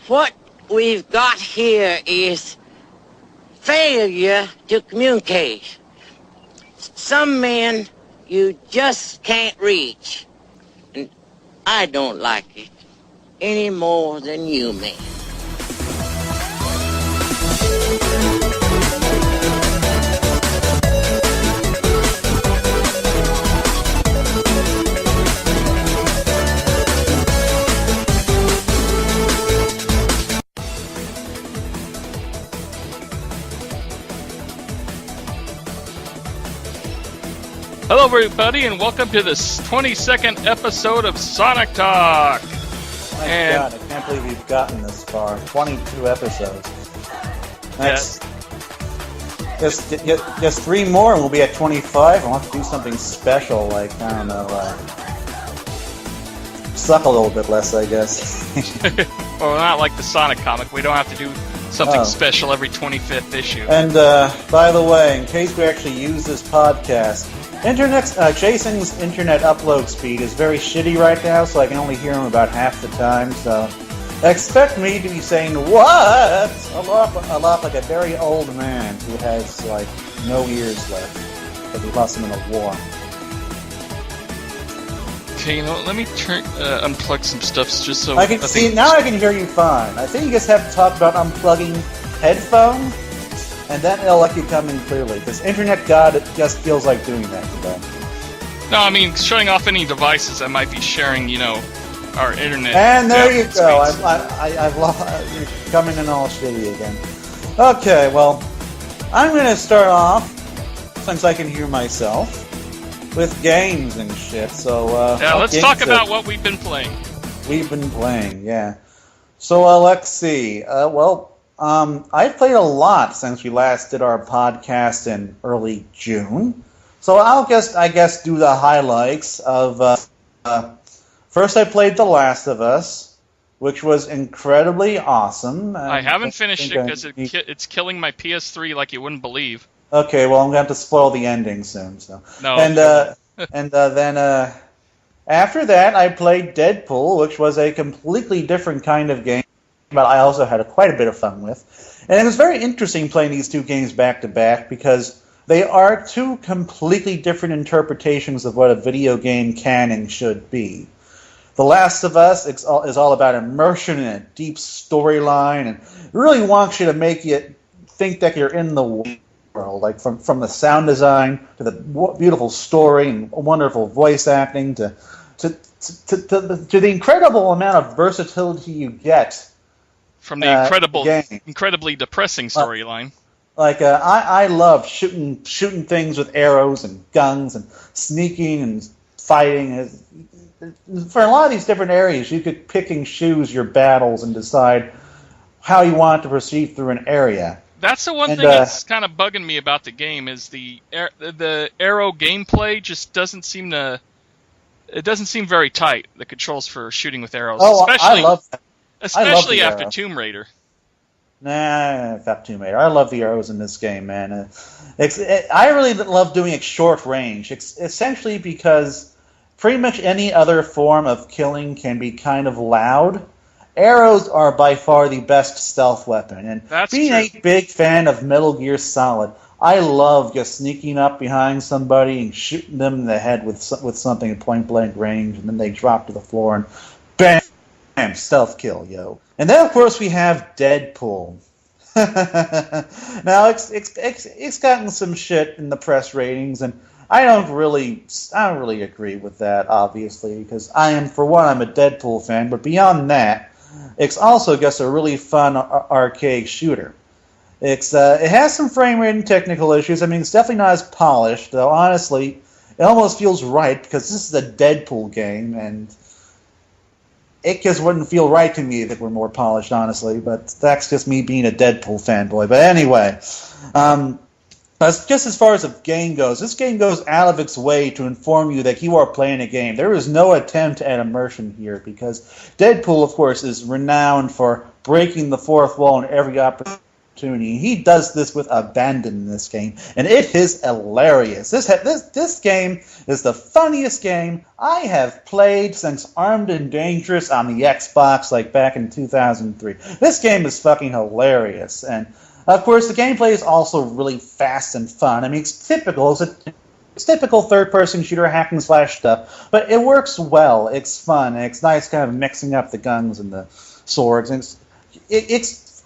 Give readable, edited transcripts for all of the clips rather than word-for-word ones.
What we've got here is failure to communicate. Some men you just can't reach. And I don't like it any more than you, man. Hello, everybody, and welcome to this 22nd episode of Sonic Talk. My God, I can't believe we've gotten this far. 22 episodes. That's just 3 more, and we'll be at 25. I'll have to do something special, like I don't know, suck a little bit less, I guess. Well, not like the Sonic comic. We don't have to do something special every 25th issue. And by the way, in case we actually use this podcast. Jason's internet upload speed is very shitty right now, so I can only hear him about half the time, so expect me to be saying, "What?" a lot like a very old man who has, like, no ears left, because he lost them in a war. Okay, let me unplug some stuff just so... I can see, now I can hear you fine. I think you just have to talk about unplugging headphones, and then it'll let you come in clearly, because Internet God just feels like doing that today. No, I mean, shutting off any devices that might be sharing, our internet. And there you go. I've lost. You're coming in all shitty again. Okay, well, I'm going to start off, since I can hear myself, with games and shit. So let's talk about what we've been playing. We've been playing, yeah. So let's see. I've played a lot since we last did our podcast in early June. So I guess do the highlights of first I played The Last of Us, which was incredibly awesome. I haven't finished it because it's killing my PS3 like you wouldn't believe. Okay, well I'm going to have to spoil the ending soon. So no. And then after that I played Deadpool, which was a completely different kind of game. But I also had quite a bit of fun with. And it was very interesting playing these two games back-to-back because they are two completely different interpretations of what a video game can and should be. The Last of Us is all about immersion and a deep storyline and really wants you to make you think that you're in the world, like from the sound design to the beautiful story and wonderful voice acting to the incredible amount of versatility you get from the incredibly depressing storyline. I love shooting things with arrows and guns and sneaking and fighting. For a lot of these different areas, you could pick and choose your battles and decide how you want to proceed through an area. That's the one thing that's kind of bugging me about the game is the arrow gameplay just doesn't seem to... It doesn't seem very tight, the controls for shooting with arrows. I love that. Especially after Tomb Raider. Nah, fuck Tomb Raider. I love the arrows in this game, man. I really love doing it short range. Essentially because pretty much any other form of killing can be kind of loud. Arrows are by far the best stealth weapon. And that's being true. a big fan of Metal Gear Solid, I love just sneaking up behind somebody and shooting them in the head with something at point-blank range, and then they drop to the floor and bam! Stealth kill, yo. And then, of course, we have Deadpool. Now, it's gotten some shit in the press ratings, and I don't really agree with that, obviously, because I'm a Deadpool fan, but beyond that, it's also just a really fun arcade shooter. It has some frame rate and technical issues. I mean, it's definitely not as polished, though, honestly, it almost feels right, because this is a Deadpool game, and it just wouldn't feel right to me if it were more polished, honestly, but that's just me being a Deadpool fanboy. But anyway, just as far as the game goes, this game goes out of its way to inform you that you are playing a game. There is no attempt at immersion here, because Deadpool, of course, is renowned for breaking the fourth wall in every opportunity opportunity. He does this with abandon in this game, and it is hilarious. This game is the funniest game I have played since Armed and Dangerous on the Xbox, like back in 2003. This game is fucking hilarious, and of course the gameplay is also really fast and fun. I mean, it's typical. It's typical third-person shooter hack and slash stuff, but it works well. It's fun. And it's nice, kind of mixing up the guns and the swords. And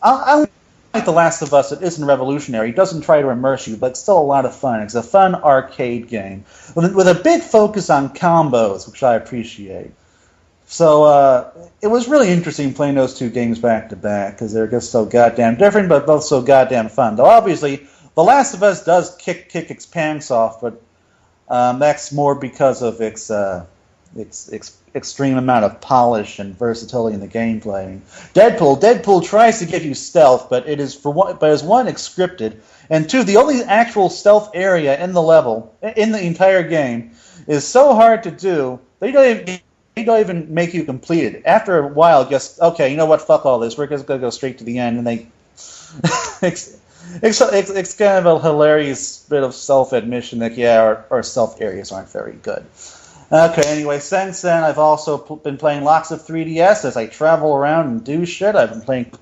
I like The Last of Us. It isn't revolutionary. It doesn't try to immerse you, but it's still a lot of fun. It's a fun arcade game with a big focus on combos, which I appreciate. So it was really interesting playing those two games back to back because they're just so goddamn different, but both so goddamn fun. Though obviously, The Last of Us does kick its pants off, but that's more because of its extreme amount of polish and versatility in the gameplay. Deadpool tries to give you stealth, but it is one, it's scripted, and two, the only actual stealth area in the level in the entire game is so hard to do. They don't even make you complete it. After a while, just okay, you know what? Fuck all this. We're just gonna go straight to the end, and they. It's kind of a hilarious bit of self-admission that, our stealth areas aren't very good. Okay, anyway, since then, I've also been playing lots of 3DS as I travel around and do shit. I've been playing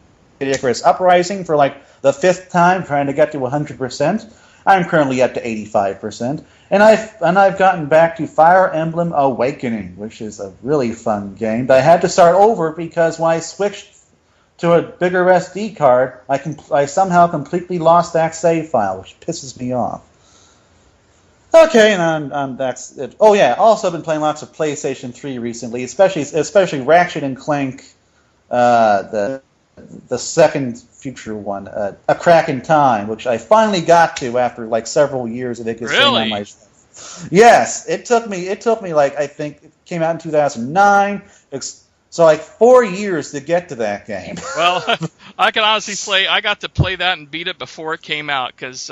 Icarus Uprising for like the 5th time, trying to get to 100%. I'm currently up to 85%. And I've gotten back to Fire Emblem Awakening, which is a really fun game. But I had to start over because when I switched to a bigger SD card, I somehow completely lost that save file, which pisses me off. Okay, and that's it. Oh yeah, also been playing lots of PlayStation 3 recently, especially Ratchet and Clank, the second future one, A Crack in Time, which I finally got to after like several years of it sitting on my shelf. Yes, it took me like, I think it came out in 2009. So like 4 years to get to that game. Well, I can honestly say I got to play that and beat it before it came out because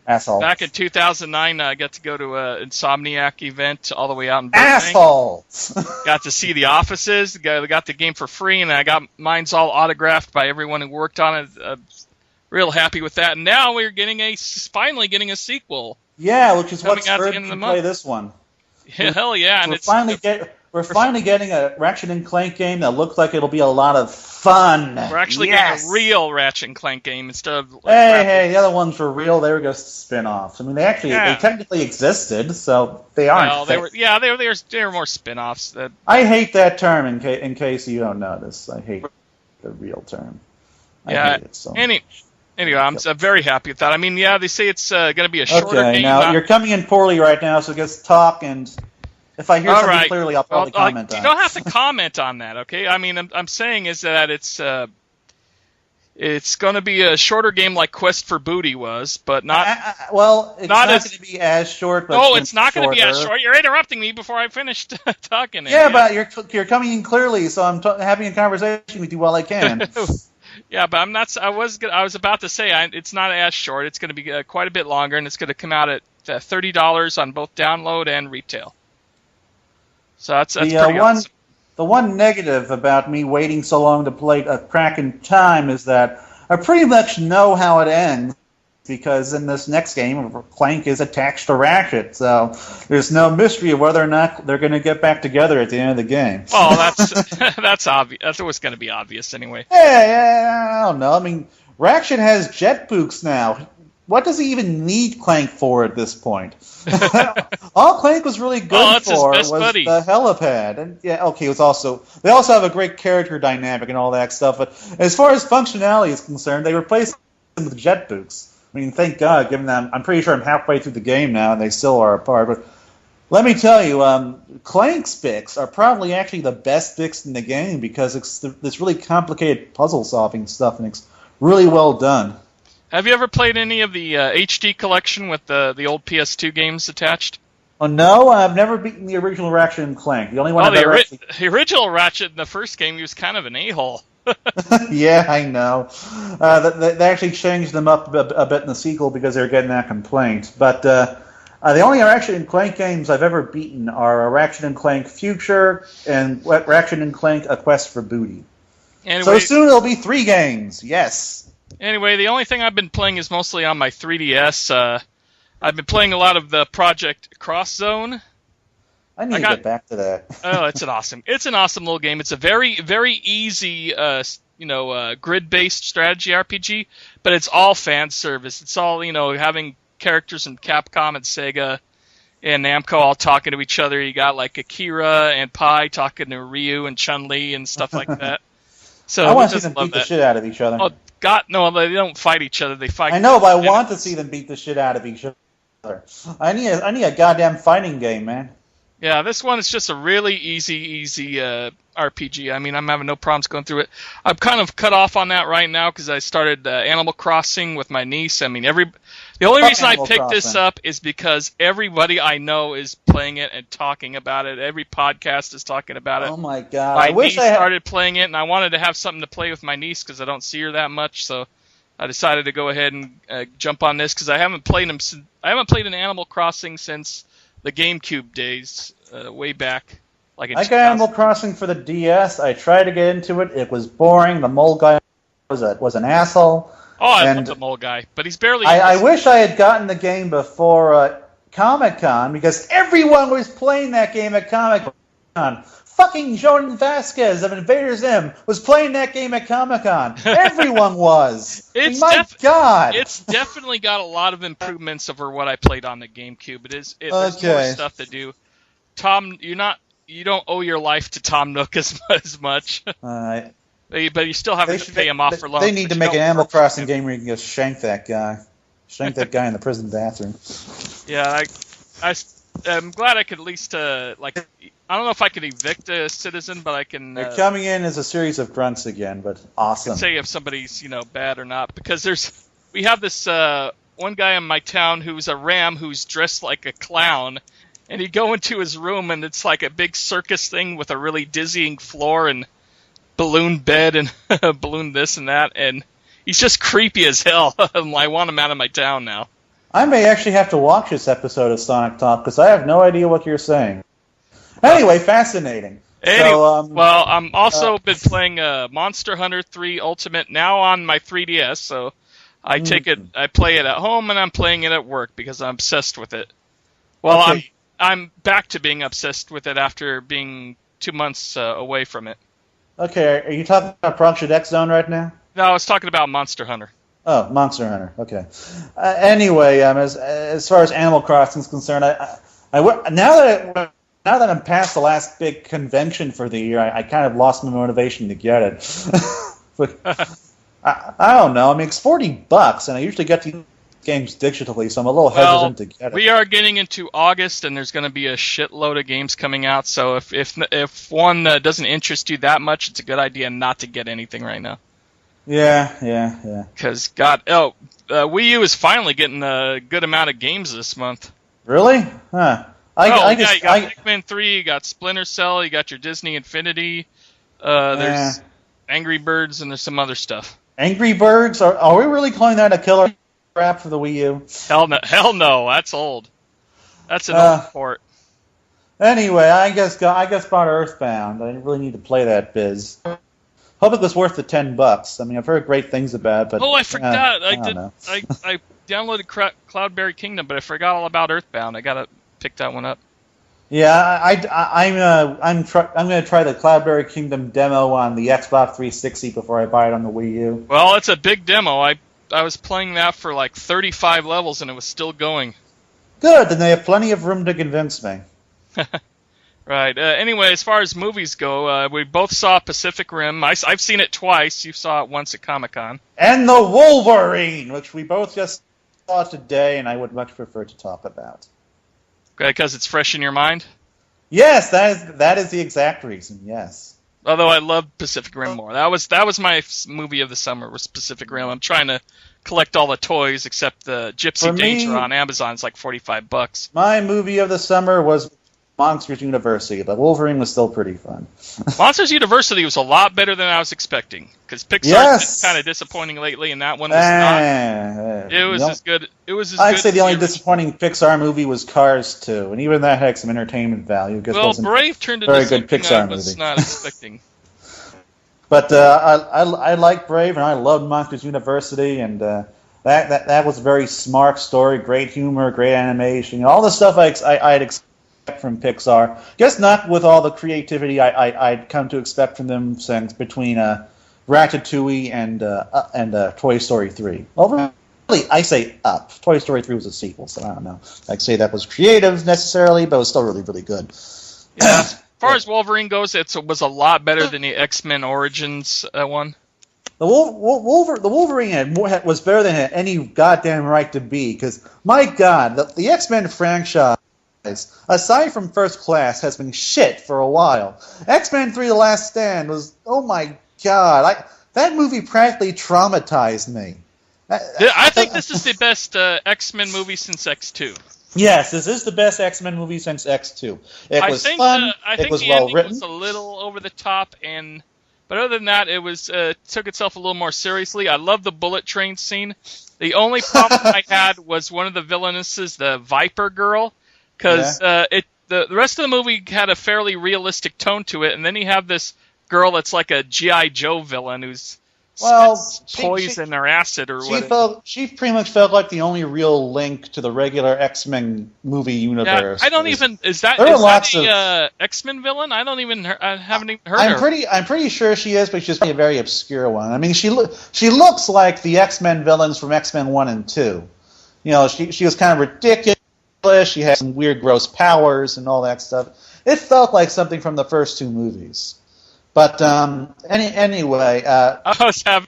back in 2009 I got to go to an Insomniac event all the way out in Burbank. Assholes! Got to see the offices. Got the game for free, and I got mine's all autographed by everyone who worked on it. Real happy with that. And now we're finally getting a sequel. Yeah, which is what's spurred me to play this one. Yeah, hell yeah! And We're finally getting a Ratchet and Clank game that looks like it'll be a lot of fun. We're actually getting a real Ratchet and Clank game instead of. Hey, the other ones were real. They were just spin-offs. I mean, they technically existed, so they aren't. Well, they were more spin-offs. I hate that term. In case you don't notice, I hate the real term. I hate it so much. Anyway, I'm very happy with that. I mean, they say it's going to be a shorter game. Okay, now you're coming in poorly right now, so just talk and. If I hear something clearly, I'll probably comment on it. You don't have to comment on that, okay? I mean, I'm saying is that it's going to be a shorter game like Quest for Booty was, but not. It's not going to be as short. But it's not going to be as short. You're interrupting me before I finished talking. Yeah, but you're coming in clearly, so I'm having a conversation with you while I can. Yeah, but I'm not. I was about to say it's not as short. It's going to be quite a bit longer, and it's going to come out at $30 on both download and retail. So that's pretty awesome. The one negative about me waiting so long to play A Crack in Time is that I pretty much know how it ends, because in this next game, Clank is attached to Ratchet, so there's no mystery of whether or not they're going to get back together at the end of the game. Oh, that's obvious. That's always going to be obvious anyway. Yeah, I don't know. I mean, Ratchet has jet boots now. What does he even need Clank for at this point? All Clank was really good for was buddy. The helipad. And they also have a great character dynamic and all that stuff, but as far as functionality is concerned, they replaced him with jet boots. I mean, thank God, given that I'm pretty sure I'm halfway through the game now and they still are apart, but let me tell you, Clank's bits are probably actually the best bits in the game because it's this really complicated puzzle-solving stuff, and it's really well done. Have you ever played any of the HD collection with the old PS2 games attached? Oh, no, I've never beaten the original Ratchet and Clank. The only one the original Ratchet in the first game, he was kind of an a-hole. Yeah, I know. They actually changed them up a bit in the sequel because they were getting that complaint. But the only Ratchet and Clank games I've ever beaten are Ratchet and Clank Future and Ratchet and Clank A Quest for Booty. Anyway, so soon there'll be 3 games, yes. Anyway, the only thing I've been playing is mostly on my 3DS. I've been playing a lot of the Project Cross Zone. I need to get back to that. Oh, it's an awesome little game. It's a very, very easy, grid-based strategy RPG, but it's all fan service. It's all, having characters from Capcom and Sega and Namco all talking to each other. You got like Akira and Pai talking to Ryu and Chun-Li and stuff like that. So I want to see them beat the shit out of each other. Oh God, no! They don't fight each other. They fight. I know, but I want to see them beat the shit out of each other. I need a goddamn fighting game, man. Yeah, this one is just a really easy RPG. I mean, I'm having no problems going through it. I'm kind of cut off on that right now because I started Animal Crossing with my niece. I mean, the only reason I picked this up is because everybody I know is playing it and talking about it. Every podcast is talking about it. Oh my God! My niece started playing it, and I wanted to have something to play with my niece because I don't see her that much. So I decided to go ahead and jump on this because I haven't played an Animal Crossing since the GameCube days, way back. I got Animal Crossing for the DS. I tried to get into it. It was boring. The mole guy was an asshole. Oh, I love the mole guy, but he's barely... I wish I had gotten the game before Comic-Con, because everyone was playing that game at Comic-Con. Fucking Jordan Vasquez of Invader Zim was playing that game at Comic-Con. Everyone was. My God. It's definitely got a lot of improvements over what I played on the GameCube. There's more stuff to do. Tom, you don't owe your life to Tom Nook as much. But you still have to pay him off for long. They need to make an Animal Crossing game where you can just shank that guy. Shank that guy in the prison bathroom. Yeah, I'm glad I could at least, I don't know if I could evict a citizen, but I can... They're coming in as a series of grunts again, but awesome. I can say if somebody's, bad or not, because we have this one guy in my town who's a ram who's dressed like a clown, and you go into his room and it's like a big circus thing with a really dizzying floor and balloon bed and balloon this and that, and he's just creepy as hell. I want him out of my town now. I may actually have to watch this episode of Sonic Talk because I have no idea what you're saying. Anyway, fascinating. Well, I'm also been playing Monster Hunter 3 Ultimate now on my 3DS, so I play it at home and I'm playing it at work because I'm obsessed with it. Well, okay. I'm back to being obsessed with it after being 2 months away from it. Okay, are you talking about Project X Zone right now? No, I was talking about Monster Hunter. Oh, Monster Hunter. Okay. Anyway, as far as Animal Crossing is concerned, now that I'm past the last big convention for the year, I kind of lost my motivation to get it. But I don't know. I mean, it's $40, and I usually get these games digitally, so I'm a little hesitant to get it. We are getting into August, and there's going to be a shitload of games coming out. So if one doesn't interest you that much, it's a good idea not to get anything right now. Yeah. Because Wii U is finally getting a good amount of games this month. Really? Huh. You got Pikmin 3, you got Splinter Cell, you got your Disney Infinity. There's Angry Birds, and there's some other stuff. Angry Birds? Are we really calling that a killer app for the Wii U? Hell no, that's old. That's an old port. Anyway, I guess bought Earthbound. I didn't really need to play that biz. Hope it was worth the $10. I mean, I've heard great things about it, but... Oh, I forgot. I downloaded Cloudberry Kingdom, but I forgot all about Earthbound. I gotta pick that one up. Yeah, I'm going to try the Cloudberry Kingdom demo on the Xbox 360 before I buy it on the Wii U. Well, it's a big demo. I was playing that for like 35 levels, and it was still going. Good, then they have plenty of room to convince me. Right. Anyway, as far as movies go, we both saw Pacific Rim. I've seen it twice. You saw it once at Comic-Con. And the Wolverine, which we both just saw today, and I would much prefer to talk about. Okay, because it's fresh in your mind? Yes, that is the exact reason, yes. Although I love Pacific Rim more. That was my movie of the summer, was Pacific Rim. I'm trying to collect all the toys except the Gypsy Danger on Amazon. It's like $45. My movie of the summer was Monsters University. The Wolverine was still pretty fun. Monsters University was a lot better than I was expecting, because Pixar's been kind of disappointing lately, and that one was not. It was as good. I'd say the only disappointing Pixar movie was Cars 2, and even that had some entertainment value. Well, Brave turned into something I was not expecting. But I like Brave, and I loved Monsters University, and that was a very smart story, great humor, great animation, all the stuff I'd expect from Pixar. Guess not with all the creativity I'd come to expect from them since between Ratatouille and Toy Story 3. Well, really, I say Up. Toy Story 3 was a sequel, so I don't know. I'd say that was creative necessarily, but it was still really, really good. Yeah, as far as Wolverine goes, it was a lot better than the X-Men Origins one. The Wolverine was better than it had any goddamn right to be, because, my God, the X-Men franchise, aside from First Class, has been shit for a while. X-Men 3 The Last Stand was, oh my God, that movie practically traumatized me. I think this is the best X-Men movie since X2. Yes, this is the best X-Men movie since X2. It was fun, it was well written. Was a little over the top, but other than that, it was took itself a little more seriously. I love the bullet train scene. The only problem I had was one of the villainesses, the Viper girl, because the rest of the movie had a fairly realistic tone to it, and then you have this girl that's like a G.I. Joe villain who's poison or acid or whatever. She pretty much felt like the only real link to the regular X-Men movie universe. Yeah, I don't even is that X-Men villain? I haven't even heard her. I'm pretty sure she is, but she's a very obscure one. I mean, she looks like the X-Men villains from X-Men 1 and 2. You know, she was kind of ridiculous. She had some weird, gross powers and all that stuff. It felt like something from the first two movies. But anyway, I was half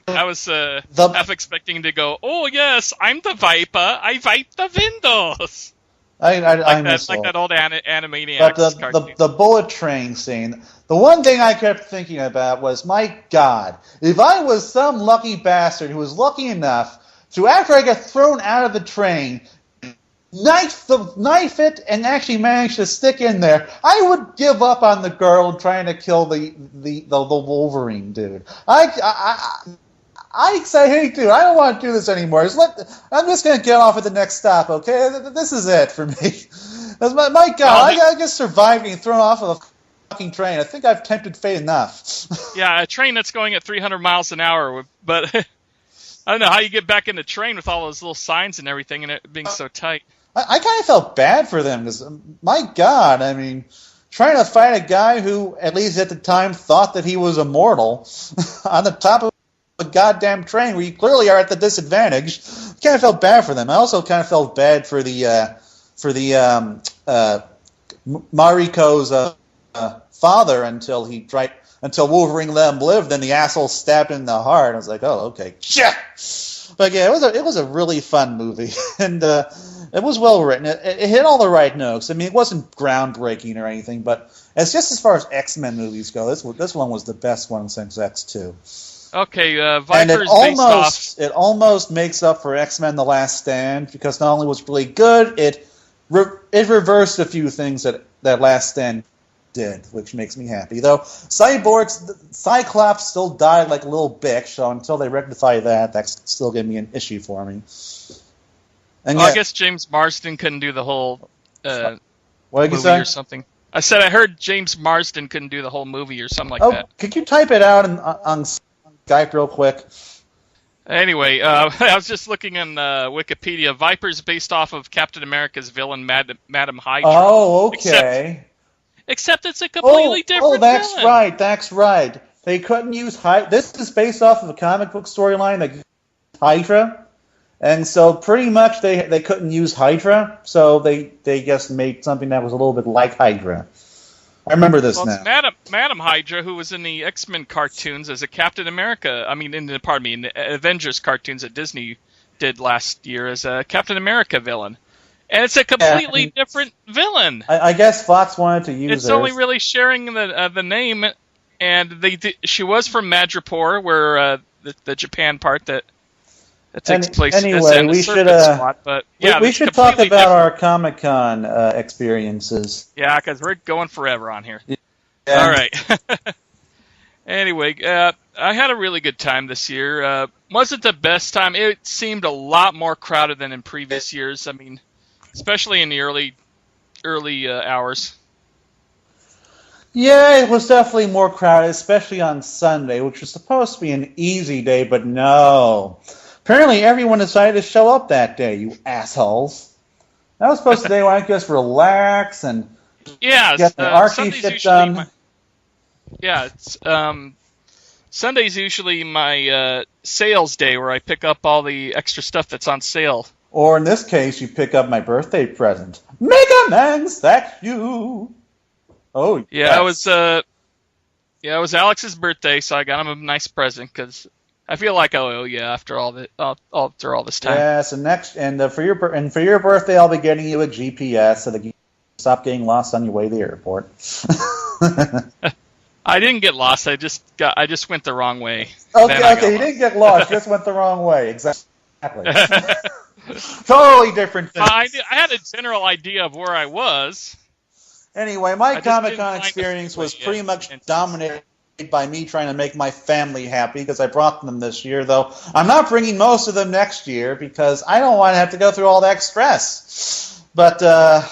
expecting to go, oh yes, I'm the Viper. I wipe the windows. I like that old Animaniacs cartoon. The bullet train scene. The one thing I kept thinking about was, my God, if I was some lucky bastard who was lucky enough to, after I get thrown out of the train, knife it and actually manage to stick in there, I would give up on the girl trying to kill the Wolverine dude. I say, hey dude, I don't want to do this anymore. I'm just going to get off at the next stop, okay? This is it for me. My God, I just survived being thrown off of a fucking train. I think I've tempted fate enough. Yeah, a train that's going at 300 miles an hour, but I don't know how you get back in the train with all those little signs and everything and it being so tight. I kind of felt bad for them because, my God, I mean, trying to fight a guy who, at least at the time, thought that he was immortal on the top of a goddamn train where you clearly are at the disadvantage. I kind of felt bad for them. I also kind of felt bad for the Mariko's father until Wolverine let him live. Then the asshole stabbed him in the heart. I was like, oh, okay, yeah. But yeah, it was a really fun movie, and it was well written. It hit all the right notes. I mean, it wasn't groundbreaking or anything, but as far as X-Men movies go, this one was the best one since X2. Okay, Viper's it almost makes up for X-Men: The Last Stand, because not only was it really good, it reversed a few things that Last Stand did, which makes me happy. Though Cyclops still died like a little bitch, so until they rectify that, that's still going to be an issue for me. And I guess James Marsden couldn't do the whole what did you movie say? Or something. I said I heard James Marsden couldn't do the whole movie or something like that. Could you type it out on Skype real quick? Anyway, I was just looking on Wikipedia. Viper's based off of Captain America's villain, Madam Hydra. Oh, okay. Except it's a completely different villain. That's right. They couldn't use Hydra. This is based off of a comic book storyline that Hydra. And so pretty much they couldn't use Hydra, so they just made something that was a little bit like Hydra. I remember this now. It's Madam Hydra, who was in the X-Men cartoons as a Captain America. I mean, in the Avengers cartoons that Disney did last year as a Captain America villain. And it's a completely different villain. I guess Fox wanted to use it. It's only really sharing the name, and she was from Madripoor, where the Japan part that takes place. Anyway, we should talk about our Comic-Con experiences. Yeah, because we're going forever on here. Yeah. All right. Anyway, I had a really good time this year. Wasn't the best time. It seemed a lot more crowded than in previous years. I mean, especially in the early hours. Yeah, it was definitely more crowded, especially on Sunday, which was supposed to be an easy day, but no. Apparently everyone decided to show up that day, you assholes. That was supposed to be a day when I could just relax and get the Archie shit done. Sunday's usually my sales day where I pick up all the extra stuff that's on sale. Or in this case, you pick up my birthday present. Mega Man statue! Oh, yeah, yes. It was Alex's birthday, so I got him a nice present because I feel like I owe you after all this time. Yes, and for your birthday, I'll be getting you a GPS so that you stop getting lost on your way to the airport. I didn't get lost. I just went the wrong way. Okay, you didn't get lost. You just went the wrong way. Exactly. Totally different thing. I had a general idea of where I was. Anyway, my Comic-Con experience was pretty much dominated by me trying to make my family happy because I brought them this year, though I'm not bringing most of them next year because I don't want to have to go through all that stress. But I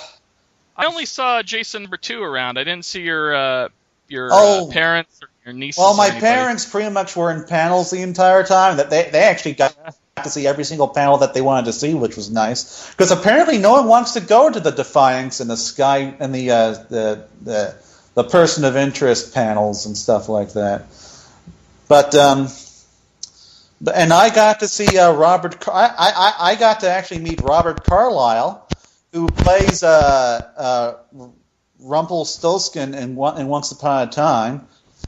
only saw Jason number 2 around. I didn't see your parents or your nieces. Well, my parents pretty much were in panels the entire time. That they actually got to see every single panel that they wanted to see, which was nice. Because apparently no one wants to go to the Defiance and the Sky and the Person of Interest panels and stuff like that. But and I got to see Robert. I got to actually meet Robert Carlyle, who plays Rumpelstiltskin in Once Upon a Time,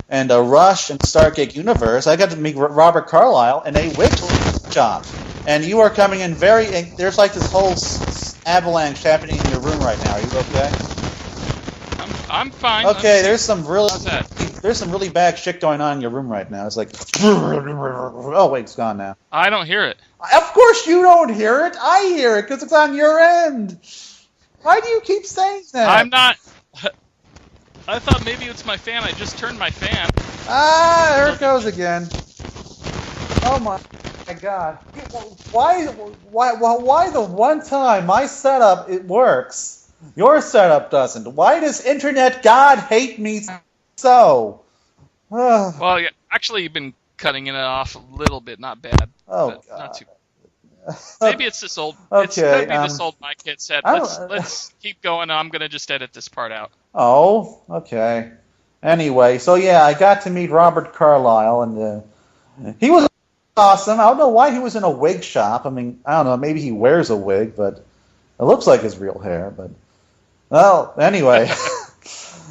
and Rush in Stargate Universe. I got to meet Robert Carlyle in a wig shop, and you are coming in there's like this whole avalanche happening in your room right now. Are you okay? I'm fine. Okay, there's some really bad shit going on in your room right now. It's like, oh wait, it's gone now. I don't hear it. Of course you don't hear it. I hear it because it's on your end. Why do you keep saying that? I'm not. I thought maybe it's my fan. I just turned my fan. There it goes again. Oh my God! Why the one time my setup it works, your setup doesn't? Why does Internet God hate me so? Well, yeah, actually, you've been cutting it off a little bit. Not bad. Oh God. Not too. Maybe it's this old. Okay, it's could be this old mic headset. Let's keep going. I'm gonna just edit this part out. Oh, okay. Anyway, so yeah, I got to meet Robert Carlyle, and he was awesome. I don't know why he was in a wig shop. I mean, I don't know. Maybe he wears a wig, but it looks like his real hair. But well, anyway.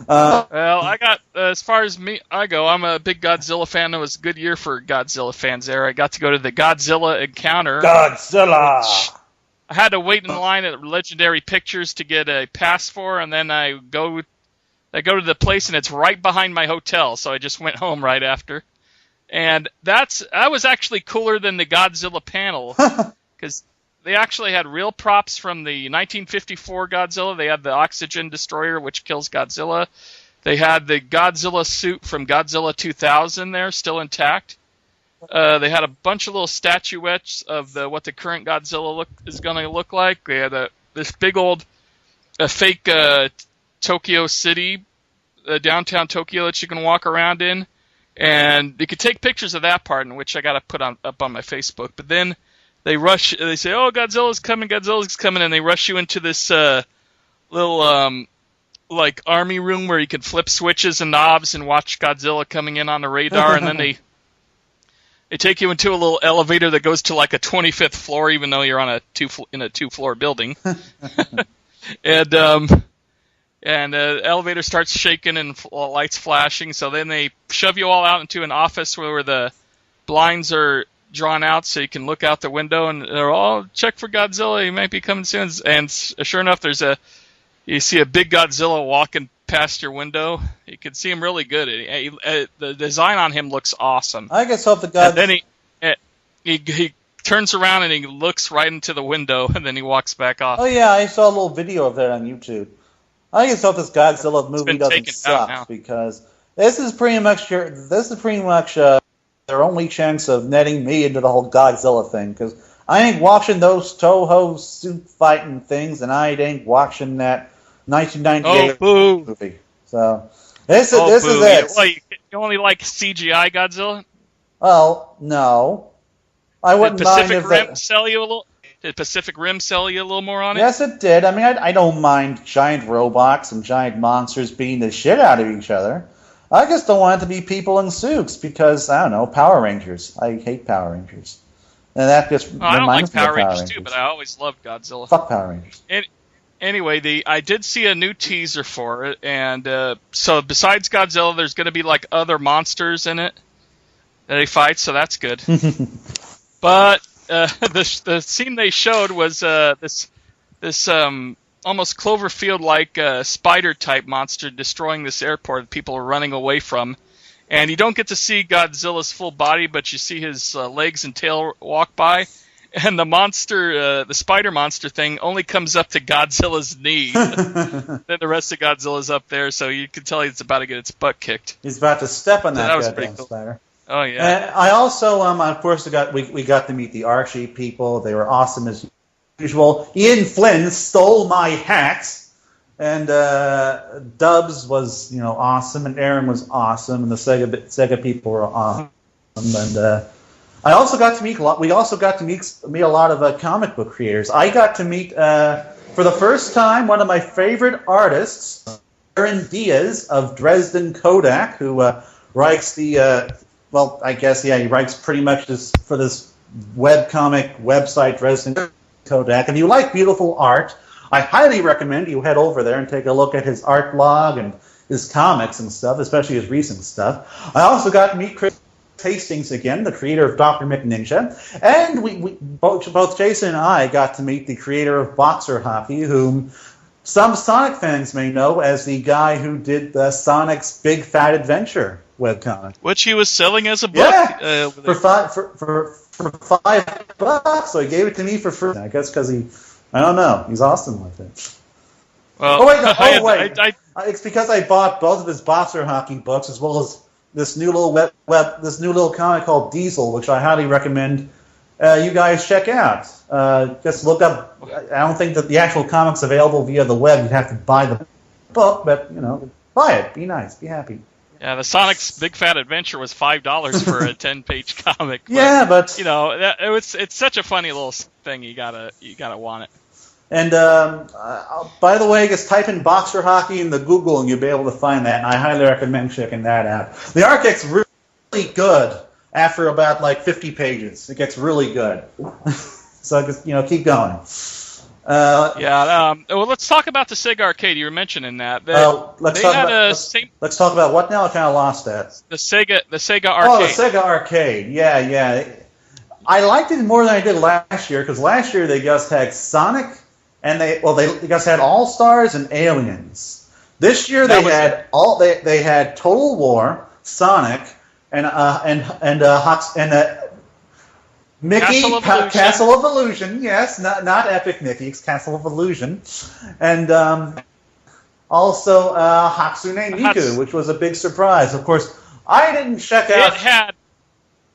Well, I got as far as I go. I'm a big Godzilla fan. It was a good year for Godzilla fans there. I got to go to the Godzilla encounter. Godzilla. I had to wait in line at Legendary Pictures to get a pass for, and then I go to the place, and it's right behind my hotel. So I just went home right after, and that was actually cooler than the Godzilla panel because they actually had real props from the 1954 Godzilla. They had the oxygen destroyer, which kills Godzilla. They had the Godzilla suit from Godzilla 2000 there, still intact. They had a bunch of little statuettes of what the current Godzilla is going to look like. They had this big old fake Tokyo City, downtown Tokyo that you can walk around in. And you could take pictures of that part, in which I got to put up on my Facebook. But then they say, oh, Godzilla's coming, and they rush you into this little like army room where you can flip switches and knobs and watch Godzilla coming in on the radar, and then they take you into a little elevator that goes to like a 25th floor, even though you're on a two-floor building. And the elevator starts shaking and lights flashing, so then they shove you all out into an office where the blinds are drawn out so you can look out the window, and they're all, check for Godzilla, he might be coming soon. And sure enough, you see a big Godzilla walking past your window. You can see him really good. The design on him looks awesome. I guess hope the Godzilla. And then he turns around and he looks right into the window, and then he walks back off. Oh yeah, I saw a little video of that on YouTube. I just hope this Godzilla movie doesn't suck because this is pretty much their only chance of netting me into the whole Godzilla thing, because I ain't watching those Toho suit fighting things, and I ain't watching that 1998 movie. So This is it. Well, you only like CGI Godzilla? Well, no. I wouldn't mind if Did Pacific Rim sell you a little more on it? Yes, it did. I mean, I don't mind giant robots and giant monsters beating the shit out of each other. I just don't want it to be people in suits because, I don't know, Power Rangers. I hate Power Rangers. And that just reminds me of Power Rangers. I don't like Power Rangers too, but I always loved Godzilla. Fuck Power Rangers. Anyway, I did see a new teaser for it, and so besides Godzilla, there's going to be like other monsters in it that he fights, so that's good. But the scene they showed was this almost Cloverfield-like spider-type monster destroying this airport that people are running away from. And you don't get to see Godzilla's full body, but you see his legs and tail walk by. And the monster, the spider monster thing, only comes up to Godzilla's knee. Then the rest of Godzilla's up there, so you can tell it's about to get its butt kicked. He's about to step on that goddamn cool spider. Oh yeah. I also, of course, we got to meet the Archie people. They were awesome as usual. Ian Flynn stole my hat. And Dubs was, awesome, and Aaron was awesome, and the Sega people were awesome, and I also got to meet meet a lot of comic book creators. I got to meet for the first time one of my favorite artists, Aaron Diaz of Dresden Kodak, who writes he writes pretty much for this webcomic website, Dresden Kodak. If you like beautiful art, I highly recommend you head over there and take a look at his art blog and his comics and stuff, especially his recent stuff. I also got to meet Chris Hastings again, the creator of Dr. McNinja, and we both Jason and I got to meet the creator of Boxer Hockey, whom some Sonic fans may know as the guy who did the Sonic's Big Fat Adventure webcomic, which he was selling as a book. Yeah, for $5, so he gave it to me for free. I guess because I don't know. He's awesome with it. Well, it's because I bought both of his Boxer Hockey books as well as this new little comic called Diesel, which I highly recommend you guys check out. Just look up. I don't think that the actual comic's available via the web. You'd have to buy the book, but buy it. Be nice. Be happy. Yeah, the Sonic's Big Fat Adventure was $5 for a 10-page comic. But, yeah, but it's such a funny little thing. You gotta want it. And by the way, just type in Boxer Hockey in the Google and you'll be able to find that. And I highly recommend checking that out. The art gets really good after about 50 pages. It gets really good. So just keep going. Well, let's talk about the Sega Arcade. You were mentioning that. Let's talk about what now? I kind of lost that. The Sega Arcade. Oh, the Sega Arcade. Yeah. I liked it more than I did last year because last year they just had Sonic. And they just had All Stars and Aliens. This year they had Total War, Sonic, and Mickey Castle of Illusion. Yes, not Epic Mickey, it's Castle of Illusion, and also Hatsune Miku, which was a big surprise. Of course, I didn't check out.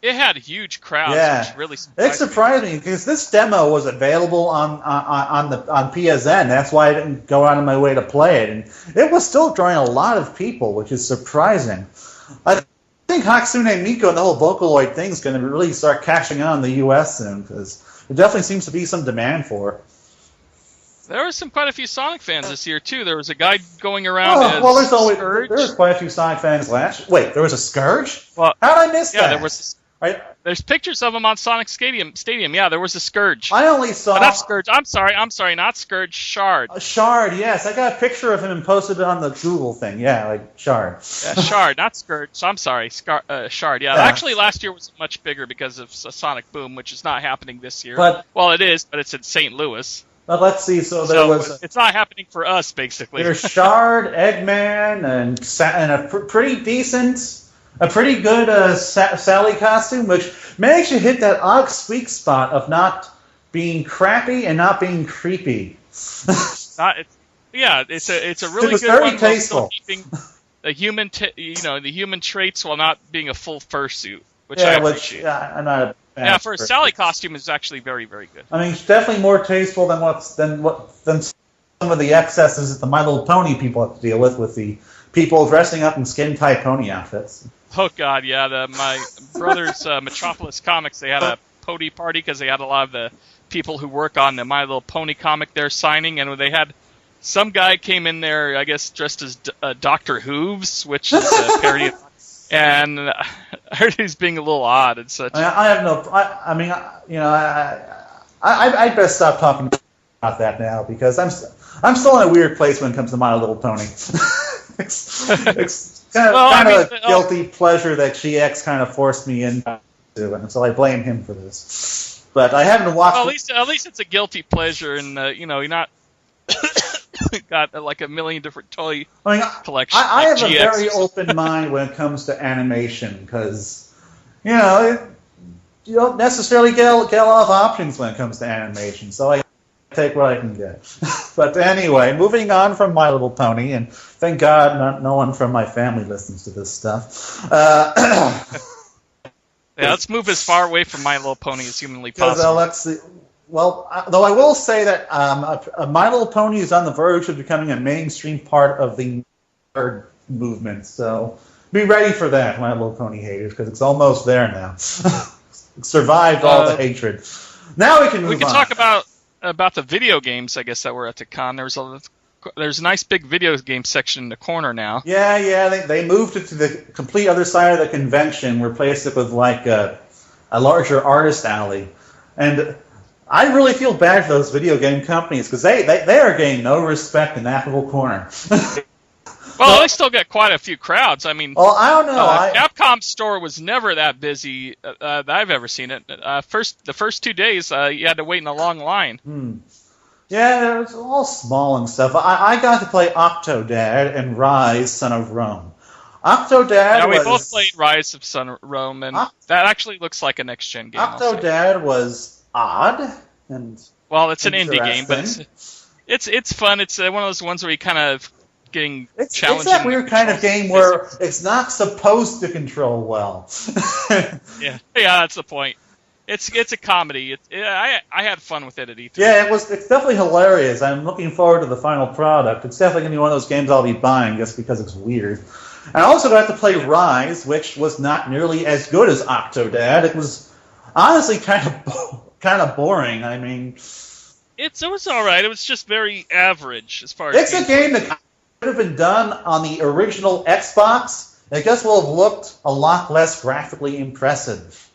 It had huge crowds. Yeah, which really it surprised me because this demo was available on PSN. That's why I didn't go out of my way to play it, and it was still drawing a lot of people, which is surprising. I think Hatsune Miku and the whole Vocaloid thing is going to really start cashing on in the U.S. soon because there definitely seems to be some demand for it. There were quite a few Sonic fans this year too. There was a guy going around. There was quite a few Sonic fans last year. Wait, there was a Scourge? Well, how did I miss that? Yeah, there was. There's pictures of him on Sonic Stadium. Yeah, there was a Scourge. I only saw... not Scourge. I'm sorry, not Scourge. Shard. Shard, yes. I got a picture of him and posted it on the Google thing. Yeah, Shard. Yeah, Shard, not Scourge. So I'm sorry, Shard. Yeah, actually last year was much bigger because of Sonic Boom, which is not happening this year. Well, it is, but it's in St. Louis. But let's see. So it's not happening for us, basically. There's Shard, Eggman, and a pretty decent... A pretty good Sally costume, which makes you hit that odd sweet spot of not being crappy and not being creepy. It's a really good very one. Tasteful. Keeping the human, the human traits while not being a full fursuit, which I appreciate. I'm not a fan for a Sally costume is actually very, very good. I mean, it's definitely more tasteful than some of the excesses that the My Little Pony people have to deal with the people dressing up in skin-tight pony outfits. Oh God, yeah. My brother's Metropolis Comics, they had a pony party because they had a lot of the people who work on the My Little Pony comic there signing, and they had some guy came in there, I guess, dressed as Dr. Hooves, which is a parody of, and I heard he's being a little odd and such. I'd best stop talking about that now because I'm still in a weird place when it comes to My Little Pony. it's kind of a guilty pleasure that GX kind of forced me into, and so I blame him for this. But I haven't watched. Well, at least it's a guilty pleasure, and you're not got like a million different toy collections. I have GX a very open mind when it comes to animation because you don't necessarily get a lot of options when it comes to animation, so I take what I can get. But anyway, moving on from My Little Pony, and thank God no one from my family listens to this stuff. Yeah, let's move as far away from My Little Pony as humanly possible. Let's see. Well, though I will say that My Little Pony is on the verge of becoming a mainstream part of the nerd movement, so be ready for that, My Little Pony haters, because it's almost there now. It survived all the hatred. Now we can move on. We can talk about the video games, I guess, that were at the con. There's a nice big video game section in the corner now. Yeah, they moved it to the complete other side of the convention, replaced it with like a larger artist alley. And I really feel bad for those video game companies because they are getting no respect in that little corner. Well, they still get quite a few crowds. I mean, well, I don't know. Capcom's store was never that busy that I've ever seen it. The first 2 days, you had to wait in a long line. Yeah, it was all small and stuff. I got to play Octodad and Rise, Son of Rome. Octodad we both played Rise of Son of Rome, and that actually looks like a next-gen game. Octodad was odd and well, it's an indie game, but it's fun. It's one of those ones where you kind of getting challenging. It's that weird kind of game where it's not supposed to control well. Yeah, that's the point. It's a comedy. I had fun with it at E3. Yeah, it's definitely hilarious. I'm looking forward to the final product. It's definitely going to be one of those games I'll be buying just because it's weird. And I also got to play Rise, which was not nearly as good as Octodad. It was honestly kind of boring. I mean, it was all right. It was just very average as far as. It's a game that could have been done on the original Xbox. It just will have looked a lot less graphically impressive.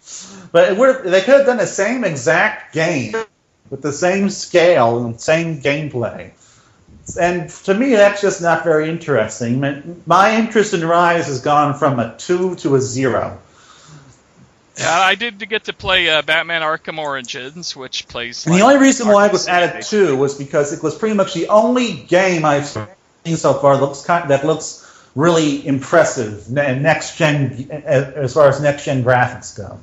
But they could have done the same exact game with the same scale and same gameplay. And to me, that's just not very interesting. My interest in Rise has gone from a 2 to a 0. Yeah, I did get to play Batman Arkham Origins, which plays. And the only reason why it was added 2 was because it was pretty much the only game I've seen so far that looks really impressive next gen as far as next gen graphics go.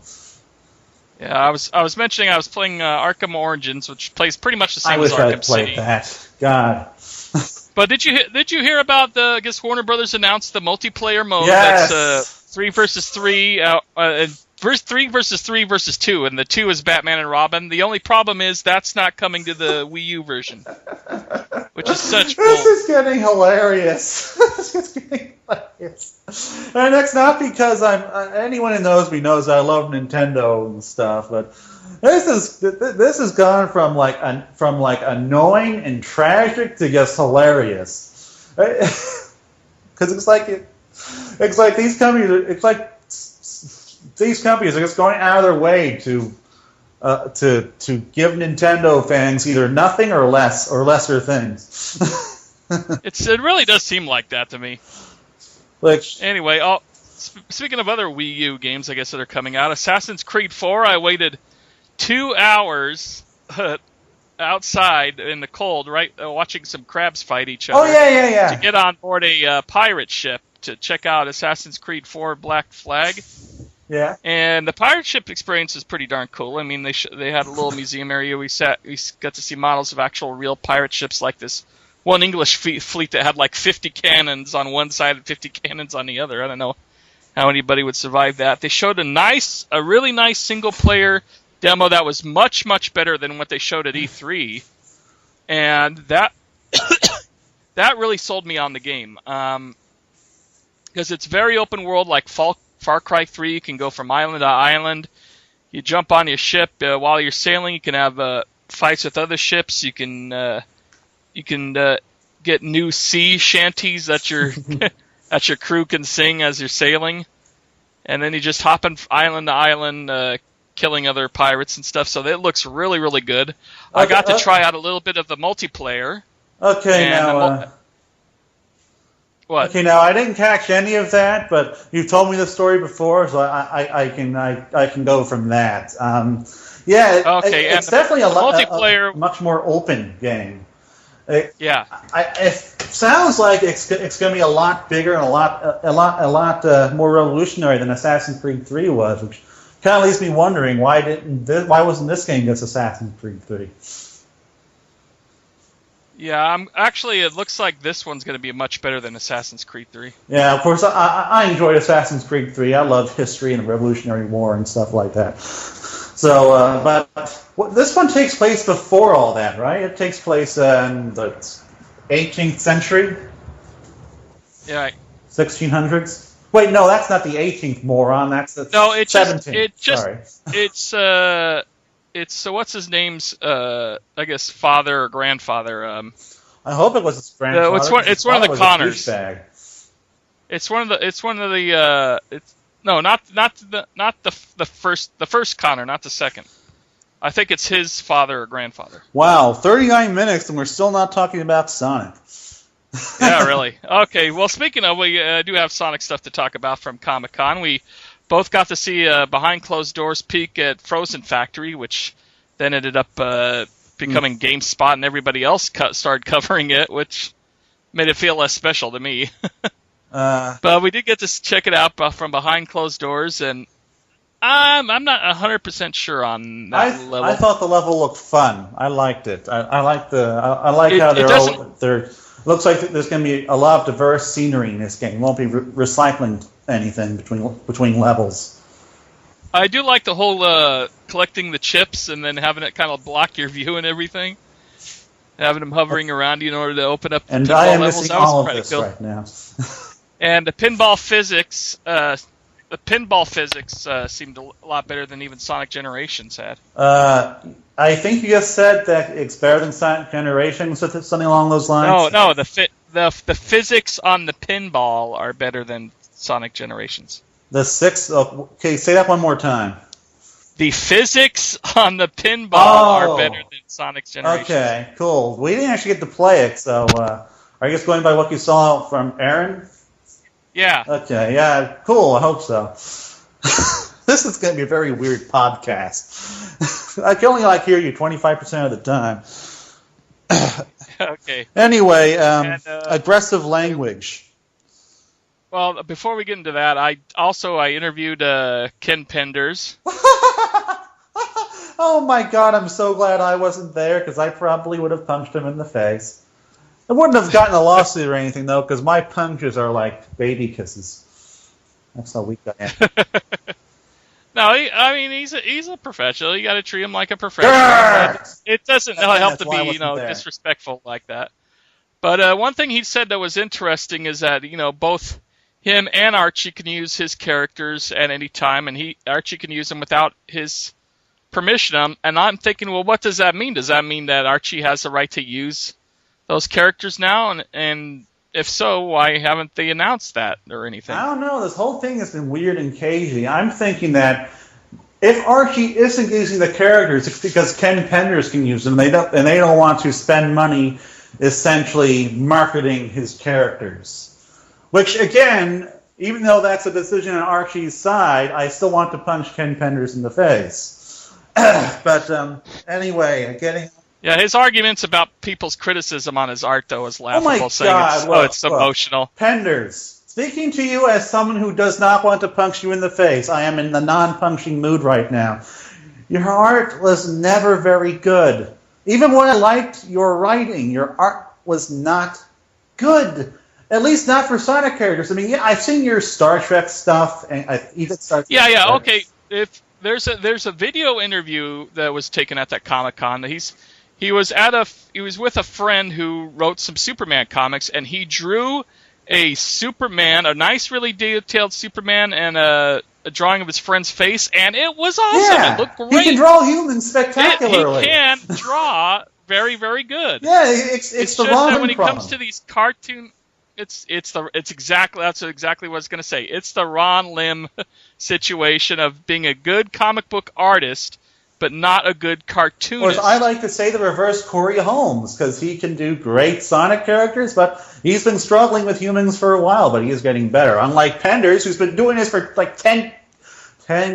Yeah, I was mentioning I was playing Arkham Origins, which plays pretty much the same as Arkham City. I wish I'd played that. God. But did you hear about I guess Warner Brothers announced the multiplayer mode? Yes. That's 3 versus 3, 3 versus 3 versus 2, and the 2 is Batman and Robin. The only problem is that's not coming to the Wii U version, which is such bull. This is getting hilarious. This is getting hilarious. And that's not because anyone who knows me knows I love Nintendo and stuff, but this has gone from annoying and tragic to just hilarious. Because it's like these companies are just going out of their way to give Nintendo fans either nothing or lesser things. It really does seem like that to me. Anyway, speaking of other Wii U games, I guess that are coming out, Assassin's Creed 4. I waited 2 hours outside in the cold, right, watching some crabs fight each other. Oh yeah. To get on board a pirate ship to check out Assassin's Creed 4 Black Flag. Yeah. And the pirate ship experience is pretty darn cool. I mean, they had a little museum area. We got to see models of actual real pirate ships, like this one English fleet that had like 50 cannons on one side and 50 cannons on the other. I don't know how anybody would survive that. They showed a really nice single player demo that was much, much better than what they showed at E3, and that that really sold me on the game. because it's very open world, like Far Cry 3. You can go from island to island. You jump on your ship while you're sailing. You can have fights with other ships. You can get new sea shanties that your that your crew can sing as you're sailing, and then you just hop on island to island, killing other pirates and stuff. So it looks really, really good. I got to try out a little bit of the multiplayer. Okay, now. What? Okay, now I didn't catch any of that, but you've told me the story before, so I can go from that. Yeah, okay, it's definitely multiplayer, a much more open game. Yeah, it sounds like it's going to be a lot bigger and a lot more revolutionary than Assassin's Creed 3 was, which kind of leaves me wondering why wasn't this game just Assassin's Creed 3? Yeah, actually, it looks like this one's going to be much better than Assassin's Creed 3. Yeah, of course, I enjoyed Assassin's Creed 3. I love history and the Revolutionary War and stuff like that. So, but this one takes place before all that, right? It takes place in the 18th century? Yeah. 1600s? Wait, no, that's not the 18th, moron. That's the 17th. Sorry. It's so what's his name's I guess father or grandfather. I hope it was his grandfather. It's one of the Connors. It's one of the not the first Connor, not the second. I think it's his father or grandfather. Wow, 39 minutes and we're still not talking about Sonic. Yeah, really. Okay, well, speaking of, we do have Sonic stuff to talk about from Comic-Con. We both got to see a behind closed doors peek at Frozen Factory, which then ended up becoming GameSpot, and everybody else started covering it, which made it feel less special to me. But we did get to check it out from behind closed doors, and I'm not 100% sure on that level. I thought the level looked fun. I liked it. I like how they're looks like there's going to be a lot of diverse scenery in this game. You won't be recycling anything between levels. I do like the whole collecting the chips and then having it kind of block your view and everything. Having them hovering around you in order to open up the pinball levels. I am missing all of this cool. right now. And the pinball physics, seemed a lot better than even Sonic Generations had. I think you just said that it's better than Sonic Generations, something along those lines. No, the physics on the pinball are better than Sonic Generations. Okay, say that one more time. The physics on the pinball are better than Sonic Generations. Okay, cool. We didn't actually get to play it, so are you just going by what you saw from Aaron? Yeah. Okay, yeah, cool. I hope so. This is going to be a very weird podcast. I can only hear you 25% of the time. Okay. Anyway, aggressive language. Well, before we get into that, I interviewed Ken Penders. Oh my God! I'm so glad I wasn't there because I probably would have punched him in the face. I wouldn't have gotten a lawsuit or anything though, because my punches are like baby kisses. That's how weak I am. No, he's a professional. You got to treat him like a professional. It doesn't help to be disrespectful like that. But one thing he said that was interesting is that both him and Archie can use his characters at any time, and Archie can use them without his permission. And I'm thinking, well, what does that mean? Does that mean that Archie has the right to use those characters now? And if so, why haven't they announced that or anything? I don't know. This whole thing has been weird and cagey. I'm thinking that if Archie isn't using the characters, it's because Ken Penders can use them. They don't want to spend money essentially marketing his characters. Which, again, even though that's a decision on Archie's side, I still want to punch Ken Penders in the face. But anyway, getting... Yeah, his arguments about people's criticism on his art, though, is laughable. Oh my God! It's emotional. Penders, speaking to you as someone who does not want to punch you in the face, I am in the non-punching mood right now. Your art was never very good. Even when I liked your writing, your art was not good. At least not for Sonic characters. I mean, yeah, I've seen your Star Trek stuff, and even Star Trek. Yeah, okay. If there's a video interview that was taken at that Comic-Con. He was with a friend who wrote some Superman comics, and he drew a Superman, a nice, really detailed Superman, and a drawing of his friend's face, and it was awesome. Yeah. It looked great. He can draw humans spectacularly. He can draw very, very good. Yeah, it's just the that Robin when it problem. comes to these cartoon, it's exactly what I was going to say. It's the Ron Lim situation of being a good comic book artist, but not a good cartoonist. Or as I like to say, the reverse Corey Holmes, because he can do great Sonic characters, but he's been struggling with humans for a while, but he is getting better. Unlike Penders, who's been doing this for like 10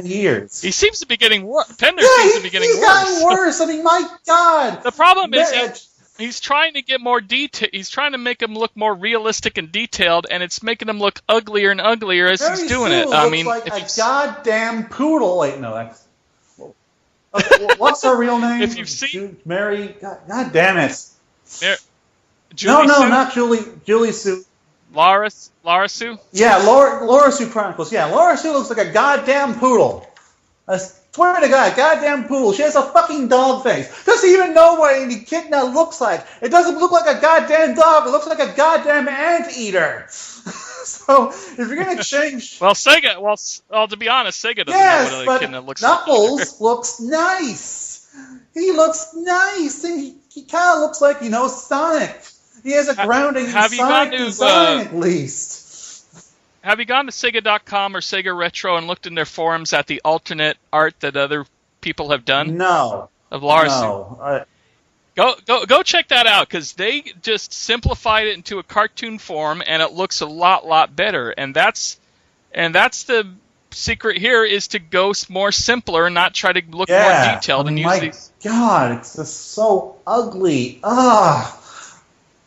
years. He seems to be getting worse. Penders seems to be getting worse. He's gotten worse. I mean, my God. The problem is he's trying to get more detail. He's trying to make him look more realistic and detailed, and it's making him look uglier and uglier as he's doing it. I mean, like a goddamn poodle. Wait, no, that's... What's her real name? If you've seen Mary, God damn it! Julie no, Sue? not Julie. Julie Sue. Laura Sue. Yeah, Laura Sue Chronicles. Yeah, Laura Sue looks like a goddamn poodle. I swear to God, goddamn poodle. She has a fucking dog face. Doesn't even know what any echidna looks like. It doesn't look like a goddamn dog. It looks like a goddamn anteater. So if you're gonna change, well, Sega. Well, to be honest, Sega doesn't know what echidna looks like. Knuckles looks nice. He looks nice, and he kind of looks like Sonic. He has a grounding in Sonic design, at least. Have you gone to Sega.com or Sega Retro and looked in their forums at the alternate art that other people have done? No. Of Lars? No. Go check that out, because they just simplified it into a cartoon form, and it looks a lot better. And that's the secret here, is to go more simpler and not try to look more detailed and use these. God, it's just so ugly.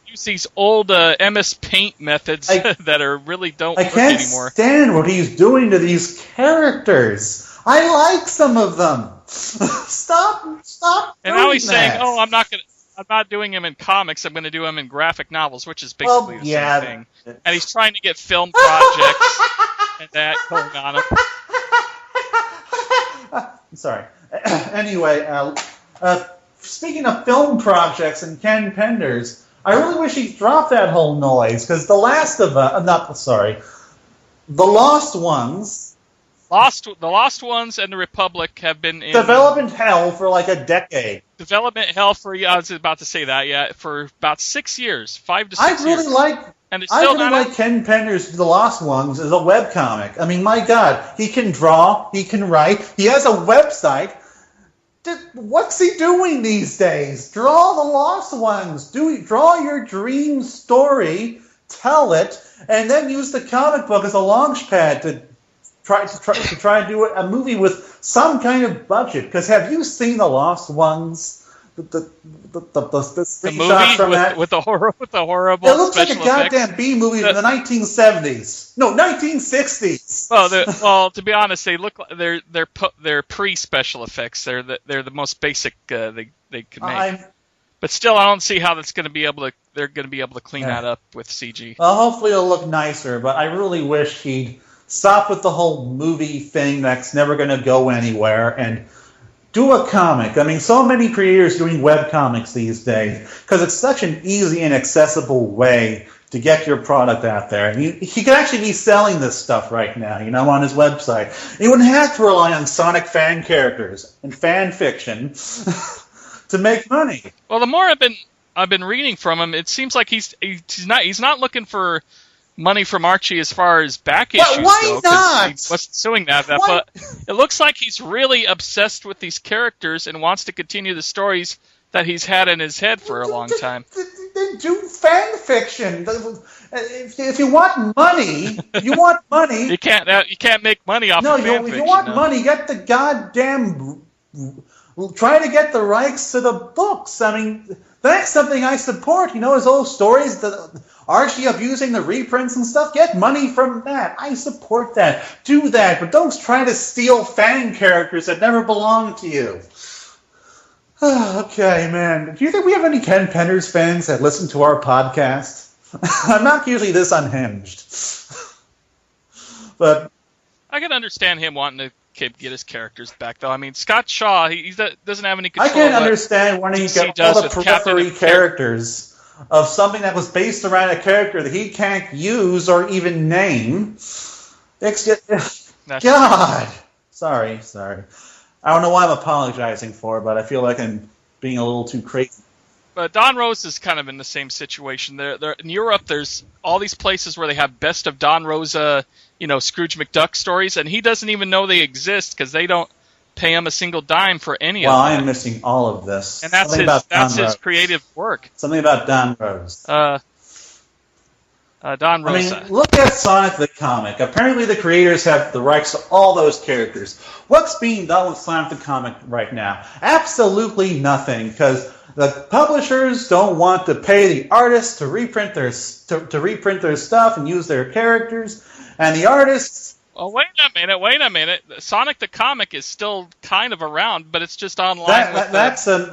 Use these old MS Paint methods that are really don't work anymore. I can't stand what he's doing to these characters. I like some of them. Stop. And now he's saying, "Oh, I'm not doing him in comics. I'm going to do him in graphic novels," which is basically the same thing. And he's trying to get film projects and that going on him. I'm sorry. Anyway, speaking of film projects and Ken Penders, I really wish he'd drop that whole noise, because The Lost Ones. The Lost Ones and the Republic have been in development hell for like a decade. Development hell for, I was about to say that, for about 6 years, 5 to 6 years. I really like Ken Penders' The Lost Ones as a webcomic. I mean, my God, he can draw, he can write, he has a website. What's he doing these days? Draw The Lost Ones. Draw your dream story, tell it, and then use the comic book as a launch pad to try and do a movie with some kind of budget. Because have you seen The Lost Ones? The movie from that? with the horrible. It looks like a goddamn effects. B movie in the 1970s. No, 1960s. Well, to be honest, they look like they're pre-special effects. They're the most basic they could make. But still, I don't see how they're going to be able to clean that up with CG. Well, hopefully it'll look nicer. But I really wish he'd stop with the whole movie thing that's never going to go anywhere and do a comic. I mean, so many creators doing web comics these days because it's such an easy and accessible way to get your product out there. And he could actually be selling this stuff right now, on his website. He wouldn't have to rely on Sonic fan characters and fan fiction to make money. Well, the more I've been reading from him, it seems like he's not looking for money from Archie as far as back issues go. Why not? He wasn't suing that, but it looks like he's really obsessed with these characters and wants to continue the stories that he's had in his head for a long time. Then do fan fiction. If you want money, You can't make money off of fan fiction. If you want money, get the goddamn. Try to get the rights to the books. I mean, that's something I support. His old stories, the Archie abusing the reprints and stuff. Get money from that. I support that. Do that, but don't try to steal fan characters that never belong to you. Okay, man. Do you think we have any Ken Penders fans that listen to our podcast? I'm not usually this unhinged. But I can understand him wanting to get his characters back, though. I mean, Scott Shaw, he doesn't have any control. I can understand wanting to get all the periphery characters of something that was based around a character that he can't use or even name. It's just, God. Sorry. I don't know why I'm apologizing for, but I feel like I'm being a little too crazy. But Don Rose is kind of in the same situation. There in Europe, there's all these places where they have best of Don Rose, Scrooge McDuck stories, and he doesn't even know they exist because they don't pay him a single dime for any of them. Well, I am missing all of this. And that's his creative work. Something about Don Rose. Don Rose. I mean, look at Sonic the Comic. Apparently the creators have the rights to all those characters. What's being done with Sonic the Comic right now? Absolutely nothing, because the publishers don't want to pay the artists to reprint their stuff and use their characters, and the artists... Oh, wait a minute. Sonic the Comic is still kind of around, but it's just online. That's a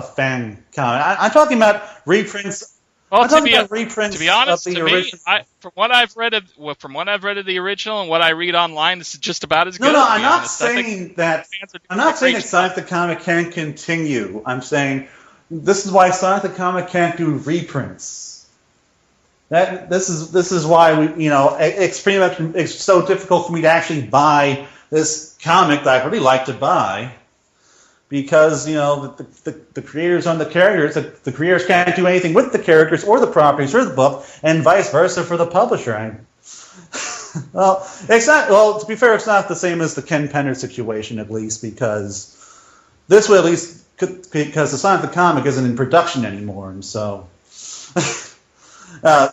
fan comic. I'm talking about reprints. Well, I'm talking about reprints. To be honest, of the original. From what I've read of the original and what I read online, this is just about as good. No, I'm not saying that. I'm not saying that Sonic the Comic can't continue. I'm saying this is why Sonic the Comic can't do reprints. This is why it's pretty much it's so difficult for me to actually buy this comic that I really like to buy, because the creators on the characters, the creators can't do anything with the characters or the properties or the book, and vice versa for the publisher. Well, it's not. Well, to be fair, it's not the same as the Ken Penders situation, at least, because this way, at least, because the Sonic the Comic isn't in production anymore, and so. By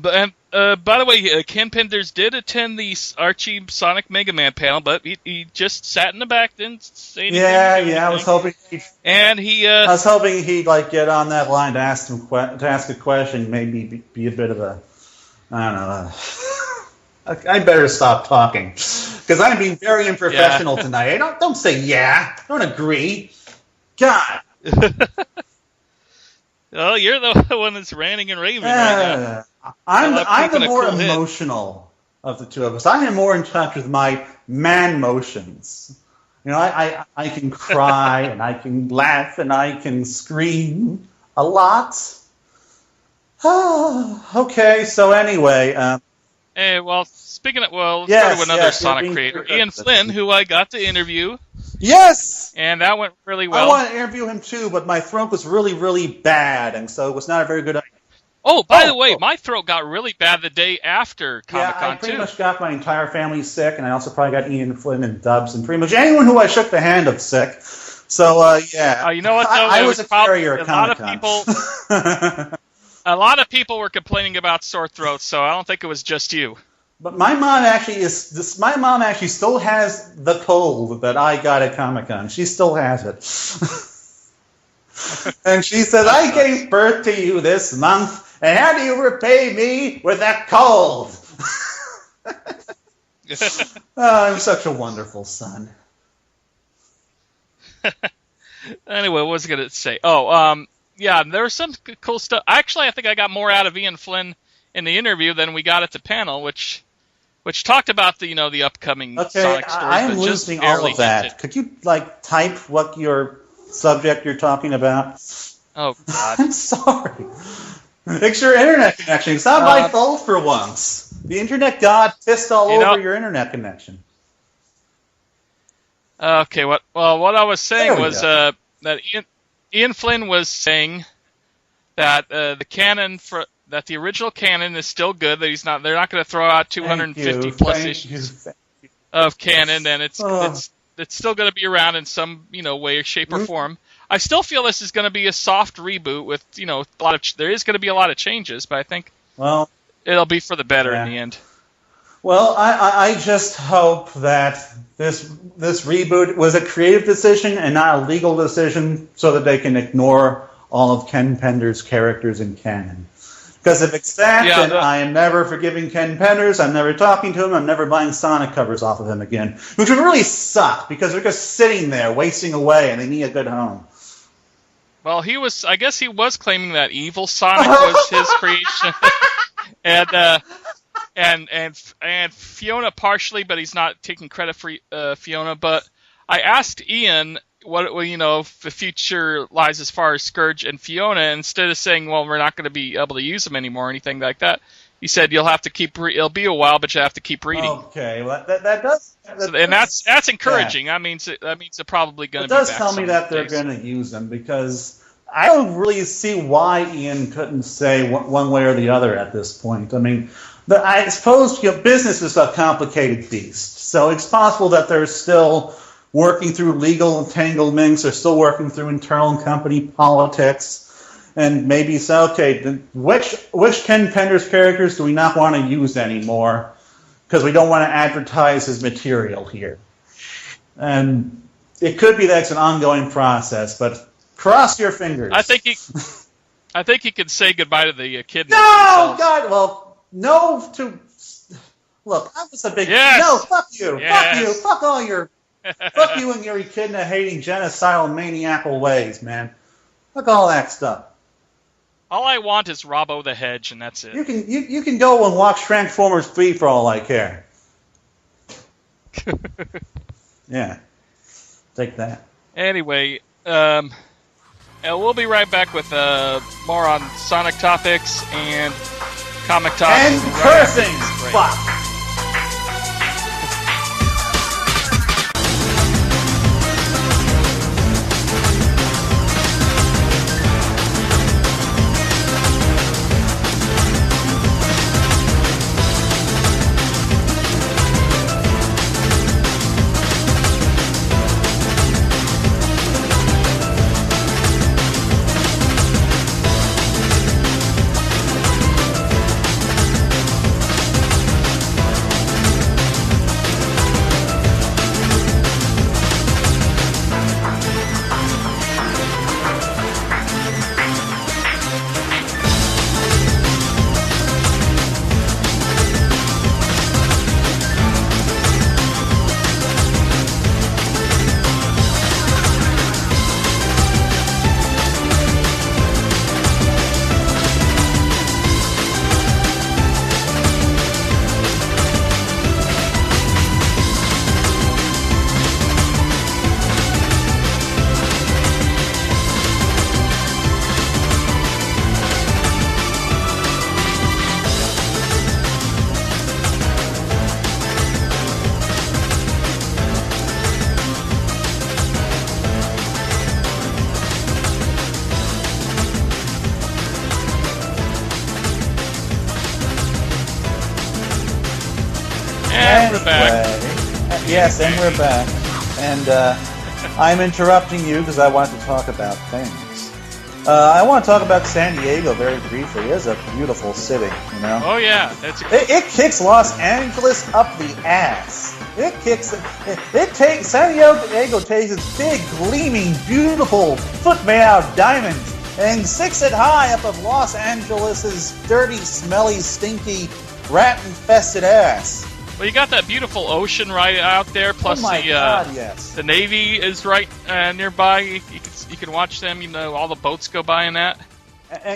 the way, Ken Penders did attend the Archie Sonic Mega Man panel, but he just sat in the back, didn't say anything. Yeah, I was hoping. I was hoping he'd get on that line to ask a question, maybe be a bit of a, I don't know. I better stop talking because I'm being very unprofessional tonight. Don't say don't agree. God. Oh, you're the one that's ranting and raving right now. I'm the more emotional of the two of us. I am more in touch with my man motions. I can cry and I can laugh and I can scream a lot. Okay, so anyway. Hey, well, speaking of, let's start with another Sonic creator, Ian Flynn, who I got to interview. Yes! And that went really well. I want to interview him too, but my throat was really, really bad, and so it was not a very good idea. Oh, by the way, my throat got really bad the day after Comic-Con, I pretty much got my entire family sick, and I also probably got Ian Flynn and Dubs, and pretty much anyone who I shook the hand of sick. So, you know what, though? I was a carrier at Comic-Con. A lot of people were complaining about sore throats, so I don't think it was just you. But my mom actually still has the cold that I got at Comic-Con. She still has it. And she says, I gave birth to you this month, and how do you repay me with that cold? I'm such a wonderful son. Anyway, what was I going to say? Oh, there was some cool stuff. Actually, I think I got more out of Ian Flynn in the interview than we got at the panel, which talked about the upcoming Sonic stories. I am losing all of that. Hinted. Could you type what your subject you're talking about? Oh God! I'm sorry. Fix your internet connection. It's not my fault for once. The internet god pissed all over your internet connection. Okay. What I was saying was that Ian Flynn was saying that that the original canon is still good. That they're not going to throw out 250 plus issues of canon, and it's still going to be around in some way, shape, or form. I still feel this is going to be a soft reboot with there is going to be a lot of changes, but I think it'll be for the better in the end. Well, I just hope that this reboot was a creative decision and not a legal decision, so that they can ignore all of Ken Penders' characters in canon. Because if it's that, then I am never forgiving Ken Penders. I'm never talking to him. I'm never buying Sonic covers off of him again. Which would really suck, because they're just sitting there, wasting away, and they need a good home. Well, I guess he was claiming that Evil Sonic was his creation. And Fiona partially, but he's not taking credit for Fiona. But I asked Ian if the future lies as far as Scourge and Fiona, instead of saying, well, we're not going to be able to use them anymore or anything like that, he said you'll have to keep. It'll be a while, but you have to keep reading. Okay, well that does. And that's encouraging. Yeah. That means they're probably going to be back. It does tell me that they're going to use them, because I don't really see why Ian couldn't say one way or the other at this point. I mean, I suppose business is a complicated beast, so it's possible that they're still working through legal entanglements, or still working through internal company politics. And maybe say, okay, which Ken Penders characters do we not want to use anymore? Because we don't want to advertise his material here. And it could be that it's an ongoing process, but cross your fingers. I think he could say goodbye to the kid. No, God, well, no to. Look, that was a big. Yes. No, fuck you, Yes. fuck you, fuck all your, fuck you and your echidna-hating, genocidal, maniacal ways, man. Fuck all that stuff. All I want is Robbo the Hedge, and that's it. You can go and watch Transformers 3 for all I care. Yeah. Take that. Anyway, we'll be right back with more on Sonic topics and comic topics. And cursing! Fuck! And we're back. Yes, and we're back. And I'm interrupting you because I wanted to talk about things. I want to talk about San Diego very briefly. It is a beautiful city, you know? Oh, yeah. It kicks Los Angeles up the ass. San Diego takes its big, gleaming, beautiful, foot-made-out diamonds and sticks it high up of Los Angeles' dirty, smelly, stinky, rat-infested ass. Well, you got that beautiful ocean right out there, plus God, yes. The Navy is right nearby. You can watch them, all the boats go by in that.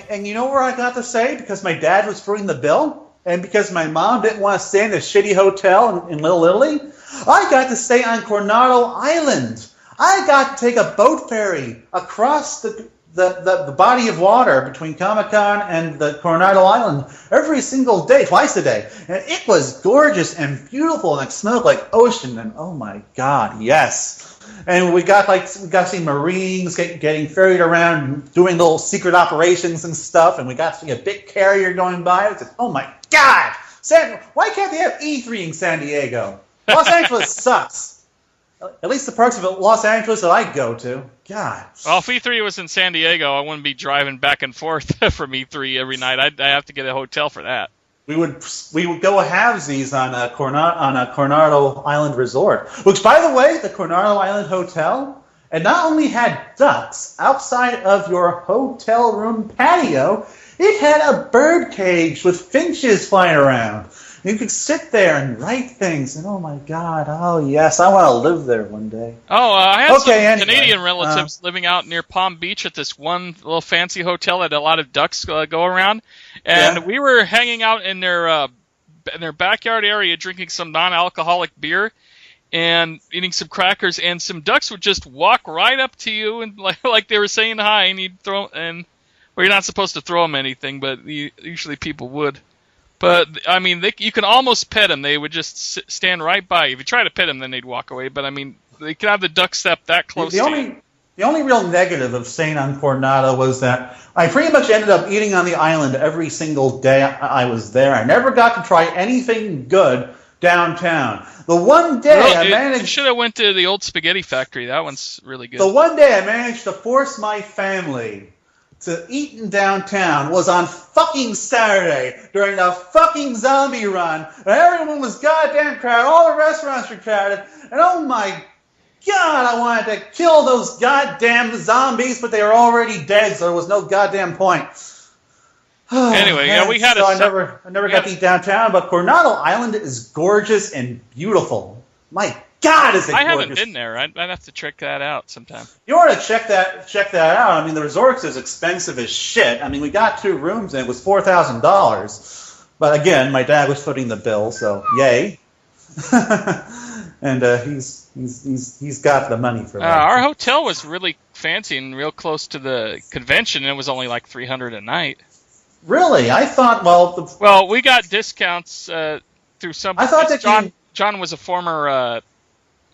And you know where I got to stay? Because my dad was footing the bill, and because my mom didn't want to stay in a shitty hotel in Little Italy, I got to stay on Coronado Island. I got to take a boat ferry across the body of water between Comic-Con and the Coronado Island every single day, twice a day. And it was gorgeous and beautiful, and it smelled like ocean, and oh my God, yes. And we got to see Marines getting ferried around, doing little secret operations and stuff, and we got to see a big carrier going by. It's like, oh my God! Why can't they have E3 in San Diego? Los Angeles sucks. At least the parts of Los Angeles that I go to. God. Well, if E3 was in San Diego, I wouldn't be driving back and forth from E3 every night. I'd have to get a hotel for that. We would go halvesies on a Coronado Island resort. Which, by the way, the Coronado Island Hotel, it not only had ducks outside of your hotel room patio, it had a bird cage with finches flying around. You could sit there and write things, and oh my God, oh yes, I want to live there one day. Oh, I had some Canadian relatives living out near Palm Beach at this one little fancy hotel that had a lot of ducks go around, and we were hanging out in their backyard area drinking some non-alcoholic beer, and eating some crackers, and some ducks would just walk right up to you and like they were saying hi, and you'd throw and. Well, you're not supposed to throw them anything, but usually people would. But, I mean, you can almost pet them. They would just stand right by you. If you try to pet them, then they'd walk away. But, I mean, they could have the duck step that close to you. The only real negative of staying on Coronado was that I pretty much ended up eating on the island every single day I was there. I never got to try anything good downtown. The one day I managed... You should have went to the old spaghetti factory. That one's really good. The one day I managed to force my family to eat in downtown was on fucking Saturday during the fucking zombie run. And everyone was goddamn crowded. All the restaurants were crowded. And oh my God, I wanted to kill those goddamn zombies, but they were already dead, so there was no goddamn point. Anyway, yeah, we had I never got to eat downtown, but Coronado Island is gorgeous and beautiful. My God, is it gorgeous. I haven't been there. I'd have to check that out sometime. You ought to check that out. I mean, the resort's is expensive as shit. I mean, we got 2 rooms and it was $4,000. But again, my dad was footing the bill, so yay. And he's got the money for that. Our hotel was really fancy and real close to the convention, and it was only like $300 a night. Really? I thought, well, we got discounts through some... I thought that John was a former...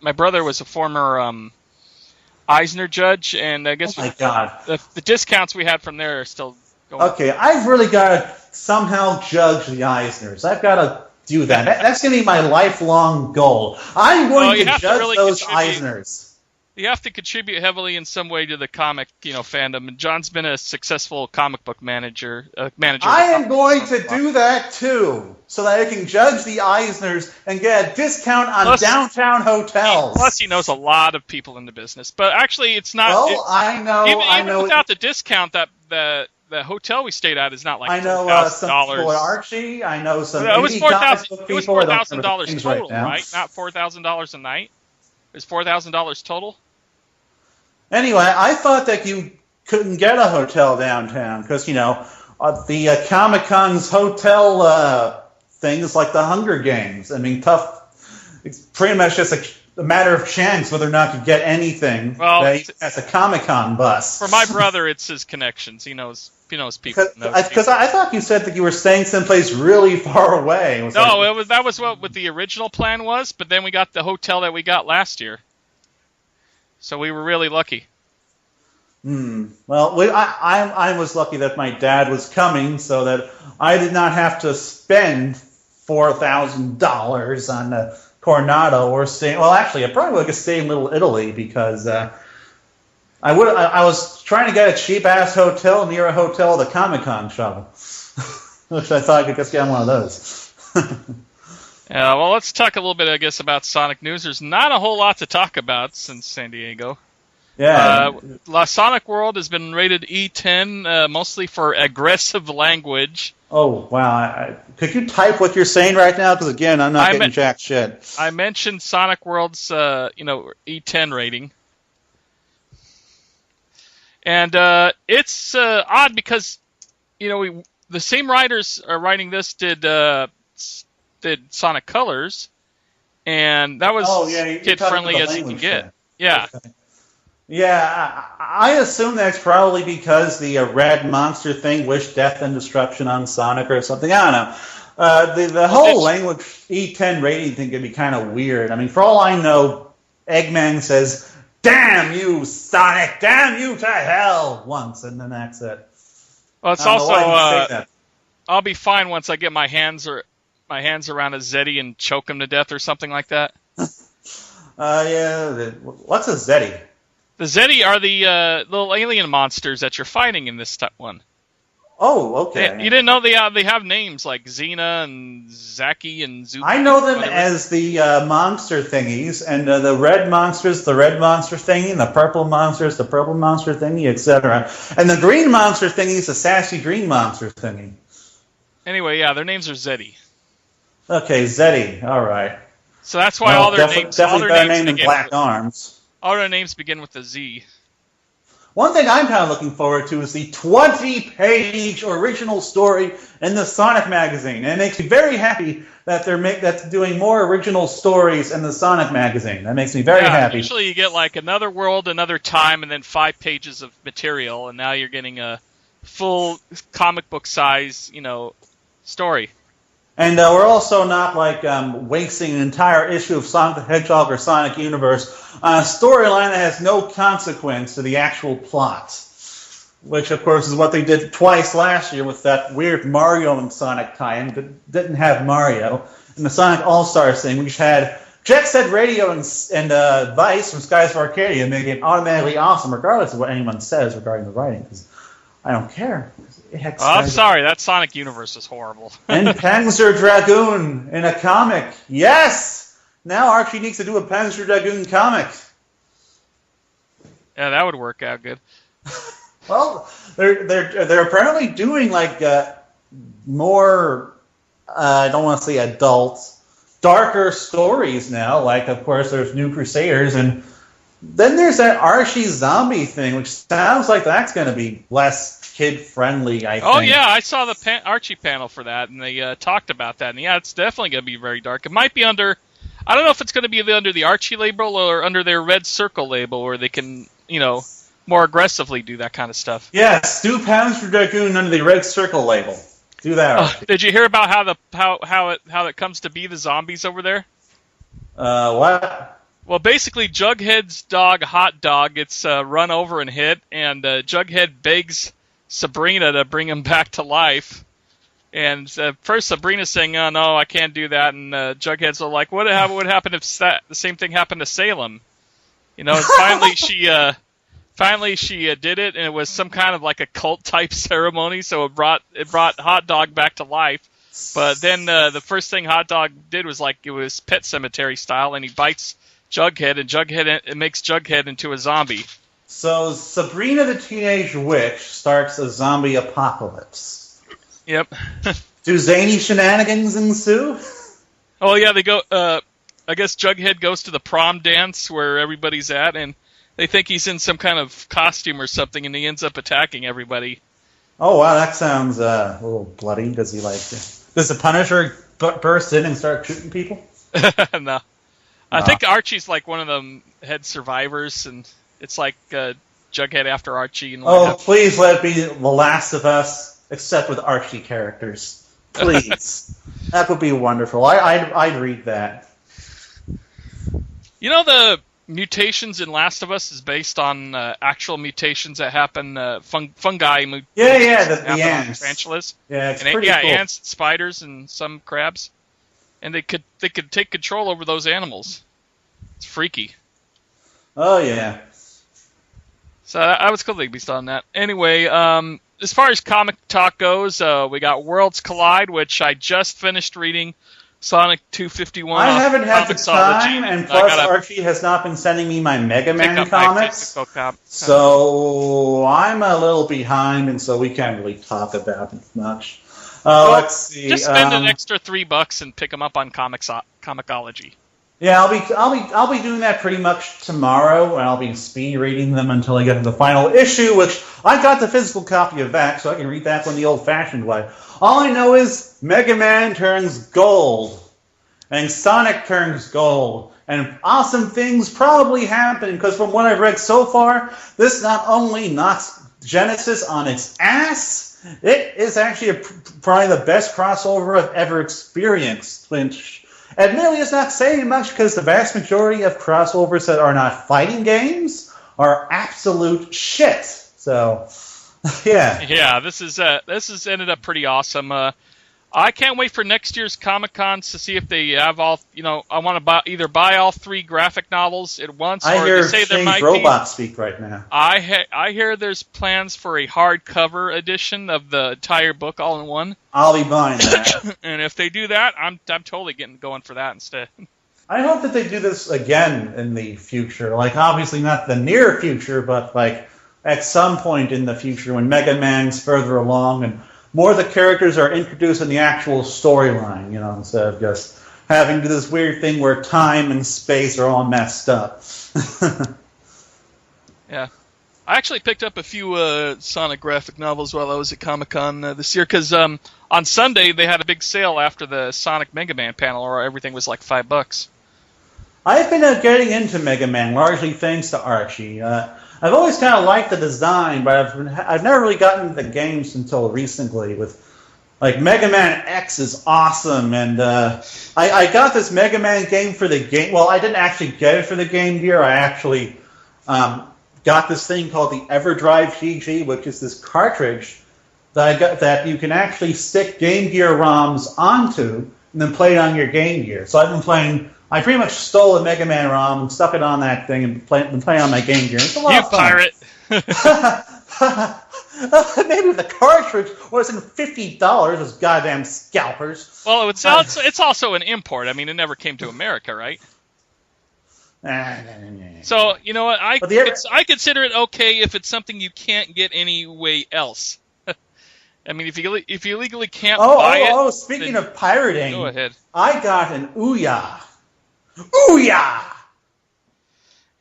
my brother was a former Eisner judge, and I guess the discounts we had from there are still going. Okay, I've really got to somehow judge the Eisners. I've got to do that. That's going to be my lifelong goal. I'm going to judge those Eisners. You have to contribute heavily in some way to the comic, fandom. And John's been a successful comic book manager. I am going to do that too, so that I can judge the Eisners and get a discount on downtown hotels. Plus, he knows a lot of people in the business. But actually, it's not. Well, I know. Even without the discount, that the hotel we stayed at is not like $4,000. I know some people at Archie. I know some. It was $4,000. It was $4,000 total, right? Not $4,000 a night. It was $4,000 total. Anyway, I thought that you couldn't get a hotel downtown because, the Comic-Con's hotel thing is like the Hunger Games. I mean, it's pretty much just a matter of chance whether or not you get anything at the Comic-Con bus. For my brother, it's his connections. He knows people. Because I thought you said that you were staying someplace really far away. That was what the original plan was, but then we got the hotel that we got last year. So we were really lucky. Well, I was lucky that my dad was coming, so that I did not have to spend $4,000 on Coronado or stay. Well, actually, I probably would have stayed in Little Italy because I was trying to get a cheap ass hotel near a hotel with a Comic-Con shuttle, which I thought I could just get one of those. Yeah, well, let's talk a little bit, I guess, about Sonic news. There's not a whole lot to talk about since San Diego. Yeah. Sonic World has been rated E10, mostly for aggressive language. Oh, wow. Could you type what you're saying right now? Because, again, I'm not getting jack shit. I mentioned Sonic World's, E10 rating. And it's odd because, the same writers are writing this did Sonic Colors, and that was kid-friendly as you can get. Yeah. Okay. Yeah, I assume that's probably because the red monster thing wished death and destruction on Sonic or something. I don't know. The whole language E10 rating thing can be kind of weird. I mean, for all I know, Eggman says, "Damn you, Sonic! Damn you to hell!" once, and then that's it. Well, it's also I'll be fine once I get my hands around a Zeddy and choke him to death or something like that. Yeah. What's a Zeddy? The Zeddy are the little alien monsters that you're fighting in this one. Oh, okay. You didn't know they have names like Xena and Zaki and Zuki. I know them as the monster thingies, and the red monsters, the red monster thingy, and the purple monsters, the purple monster thingy, etc. And the green monster thingy is the sassy green monster thingy. Anyway, yeah, their names are Zeddy. Okay, Zeddy. All right. So that's why all their names. Definitely better name than Black Arms. All their names begin with a Z. One thing I'm kind of looking forward to is the 20-page original story in the Sonic magazine. And it makes me very happy that that's doing more original stories in the Sonic magazine. That makes me very happy. Usually you get like another world, another time, and then 5 pages of material, and now you're getting a full comic book size, story. And we're also not wasting an entire issue of Sonic the Hedgehog or Sonic Universe on a storyline that has no consequence to the actual plot. Which, of course, is what they did twice last year with that weird Mario and Sonic tie-in that didn't have Mario. And the Sonic All-Stars thing, which had Jet Set Radio and Vice from Skies of Arcadia making it automatically awesome, regardless of what anyone says regarding the writing. Because I don't care. I'm sorry, that Sonic Universe is horrible. And Panzer Dragoon in a comic. Yes! Now Archie needs to do a Panzer Dragoon comic. Yeah, that would work out good. Well, they're apparently doing more, I don't want to say adult, darker stories now. Like, of course, there's New Crusaders, and then there's that Archie zombie thing, which sounds like that's going to be less kid-friendly, I think. Oh, yeah, I saw the Archie panel for that, and they talked about that. And yeah, it's definitely going to be very dark. It might be under, I don't know if it's going to be under the Archie label or under their Red Circle label, where they can, more aggressively do that kind of stuff. Yes, do Panzer Dragoon under the Red Circle label. Do that. Did you hear about how it comes to be the zombies over there? What? Well, basically, Jughead's dog, Hot Dog, gets run over and hit, and Jughead begs Sabrina to bring him back to life. And first Sabrina's saying, "Oh no, I can't do that," and Jughead's like, "What would happen if the same thing happened to Salem?" And finally she did it, and it was some kind of like a cult type ceremony. So it brought Hot Dog back to life. But then the first thing Hot Dog did was it was Pet Cemetery style, and he bites Jughead, and it makes Jughead into a zombie. So Sabrina the Teenage Witch starts a zombie apocalypse. Yep. Do zany shenanigans ensue? Oh yeah, they go. I guess Jughead goes to the prom dance where everybody's at, and they think he's in some kind of costume or something, and he ends up attacking everybody. Oh wow, that sounds a little bloody. Does the Punisher burst in and start shooting people? No. I think Archie's like one of the head survivors, and it's like Jughead after Archie. And please let it be The Last of Us, except with Archie characters. Please. That would be wonderful. I'd read that. The mutations in Last of Us is based on actual mutations that happen, fungi mutations. Yeah, the happen ants. On tarantulas. Yeah, it's pretty cool. Ants, spiders, and some crabs. And they could take control over those animals. It's freaky. Oh yeah. So I was completely based on that. Anyway, as far as comic talk goes, we got Worlds Collide, which I just finished reading. Sonic 251. I haven't had the time, and plus Archie has not been sending me my Mega Man comics. So I'm a little behind, and so we can't really talk about it much. Let's see. Just spend an extra $3 and pick them up on Comixology. Yeah, I'll be doing that pretty much tomorrow, and I'll be speed reading them until I get to the final issue, which I got the physical copy of that, so I can read that one the old-fashioned way. All I know is Mega Man turns gold, and Sonic turns gold, and awesome things probably happen, because from what I've read so far, this not only knocks Genesis on its ass, it is actually probably the best crossover I've ever experienced, which admittedly is not saying much because the vast majority of crossovers that are not fighting games are absolute shit. So, yeah. Yeah, this has ended up pretty awesome. I can't wait for next year's Comic-Cons to see if they have all, I want to either buy all 3 graphic novels at once, or they say there might robot speak right now. I hear there's plans for a hardcover edition of the entire book all in one. I'll be buying that. And if they do that, I'm totally going for that instead. I hope that they do this again in the future. Obviously not the near future, but at some point in the future when Mega Man's further along and more of the characters are introduced in the actual storyline, instead of just having to do this weird thing where time and space are all messed up. Yeah. I actually picked up a few Sonic graphic novels while I was at Comic-Con this year, because on Sunday they had a big sale after the Sonic Mega Man panel, where everything was like $5. I've been getting into Mega Man, largely thanks to Archie. I've always kind of liked the design, but I've never really gotten into the games until recently. With like Mega Man X is awesome, and I got this Mega Man game for the game. Well, I didn't actually get it for the Game Gear. I actually got this thing called the EverDrive GG, which is this cartridge that I got that you can actually stick Game Gear ROMs onto and then play it on your Game Gear. So I've been playing. I pretty much stole a Mega Man ROM and stuck it on that thing and been playing on my Game Gear. It's a lot of fun. You pirate! Maybe the cartridge wasn't $50, those goddamn scalpers. Well, it's also an import. I mean, it never came to America, right? So, you know what? I consider it okay if it's something you can't get any way else. I mean, if you legally can't buy it... Oh, speaking of pirating, go ahead. I got an Ouya. Ouya!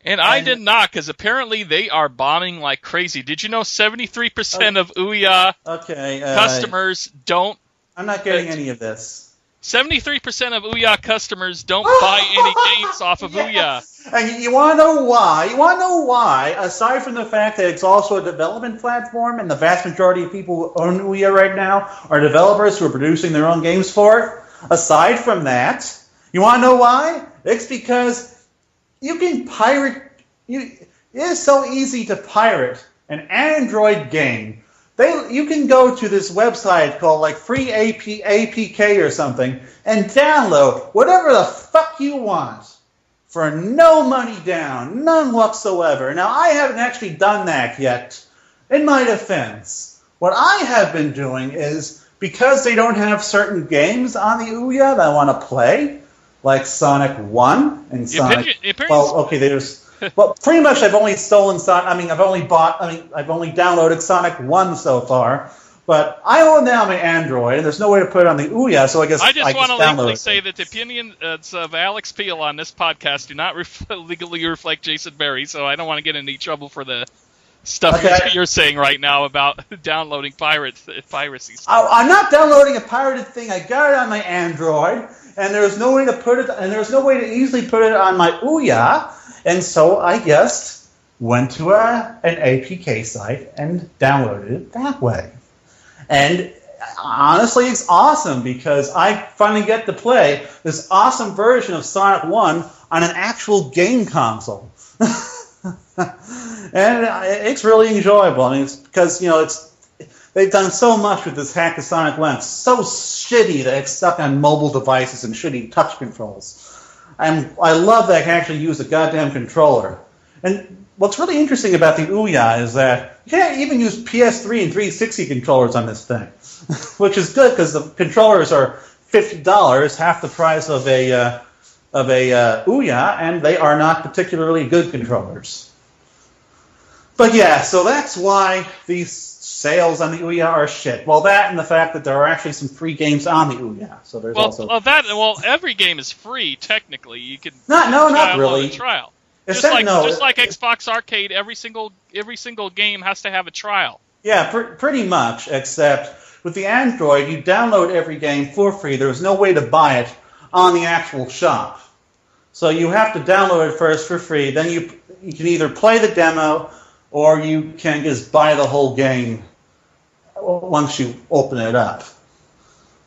And I did not, because apparently they are bombing like crazy. Did you know 73% of Ouya customers don't... I'm not getting any of this. 73% of Ouya customers don't buy any games off of Ouya. And you want to know why? You want to know why? Aside from the fact that it's also a development platform, and the vast majority of people who own Ouya right now are developers who are producing their own games for it. Aside from that, you want to know why? It's because you can pirate. It is so easy to pirate an Android game. You can go to this website called like Free APK or something and download whatever the fuck you want for no money down, none whatsoever. Now, I haven't actually done that yet. In my defense, what I have been doing is, because they don't have certain games on the Ouya that I want to play, like Sonic 1 and Sonic... Well, pretty much I've only I've only downloaded Sonic 1 so far, but I own now my Android, and there's no way to put it on the Ouya, so I just want to legally say that the opinions of Alex Peel on this podcast do not legally reflect Jason Berry, so I don't want to get into any trouble for the stuff you're saying right now about downloading piracy stuff. I'm not downloading a pirated thing. I got it on my Android, and there's no way to put it, and there's no way to easily put it on my Ouya. And so I just went to an APK site and downloaded it that way. And honestly, it's awesome because I finally get to play this awesome version of Sonic 1 on an actual game console. And it's really enjoyable. I mean, it's because, they've done so much with this hack of Sonic 1. It's so shitty that it's stuck on mobile devices and shitty touch controls. I love that I can actually use a goddamn controller. And what's really interesting about the Ouya is that you can't even use PS3 and 360 controllers on this thing, which is good because the controllers are $50, half the price of a Ouya, and they are not particularly good controllers. But yeah, so that's why these sales on the Ouya are shit. Well, that and the fact that there are actually some free games on the Ouya. So there's every game is free technically. You can not really a trial. Just like Xbox Arcade, every single game has to have a trial. Yeah, pretty much. Except with the Android, you download every game for free. There's no way to buy it on the actual shop. So you have to download it first for free. Then you can either play the demo or you can just buy the whole game once you open it up.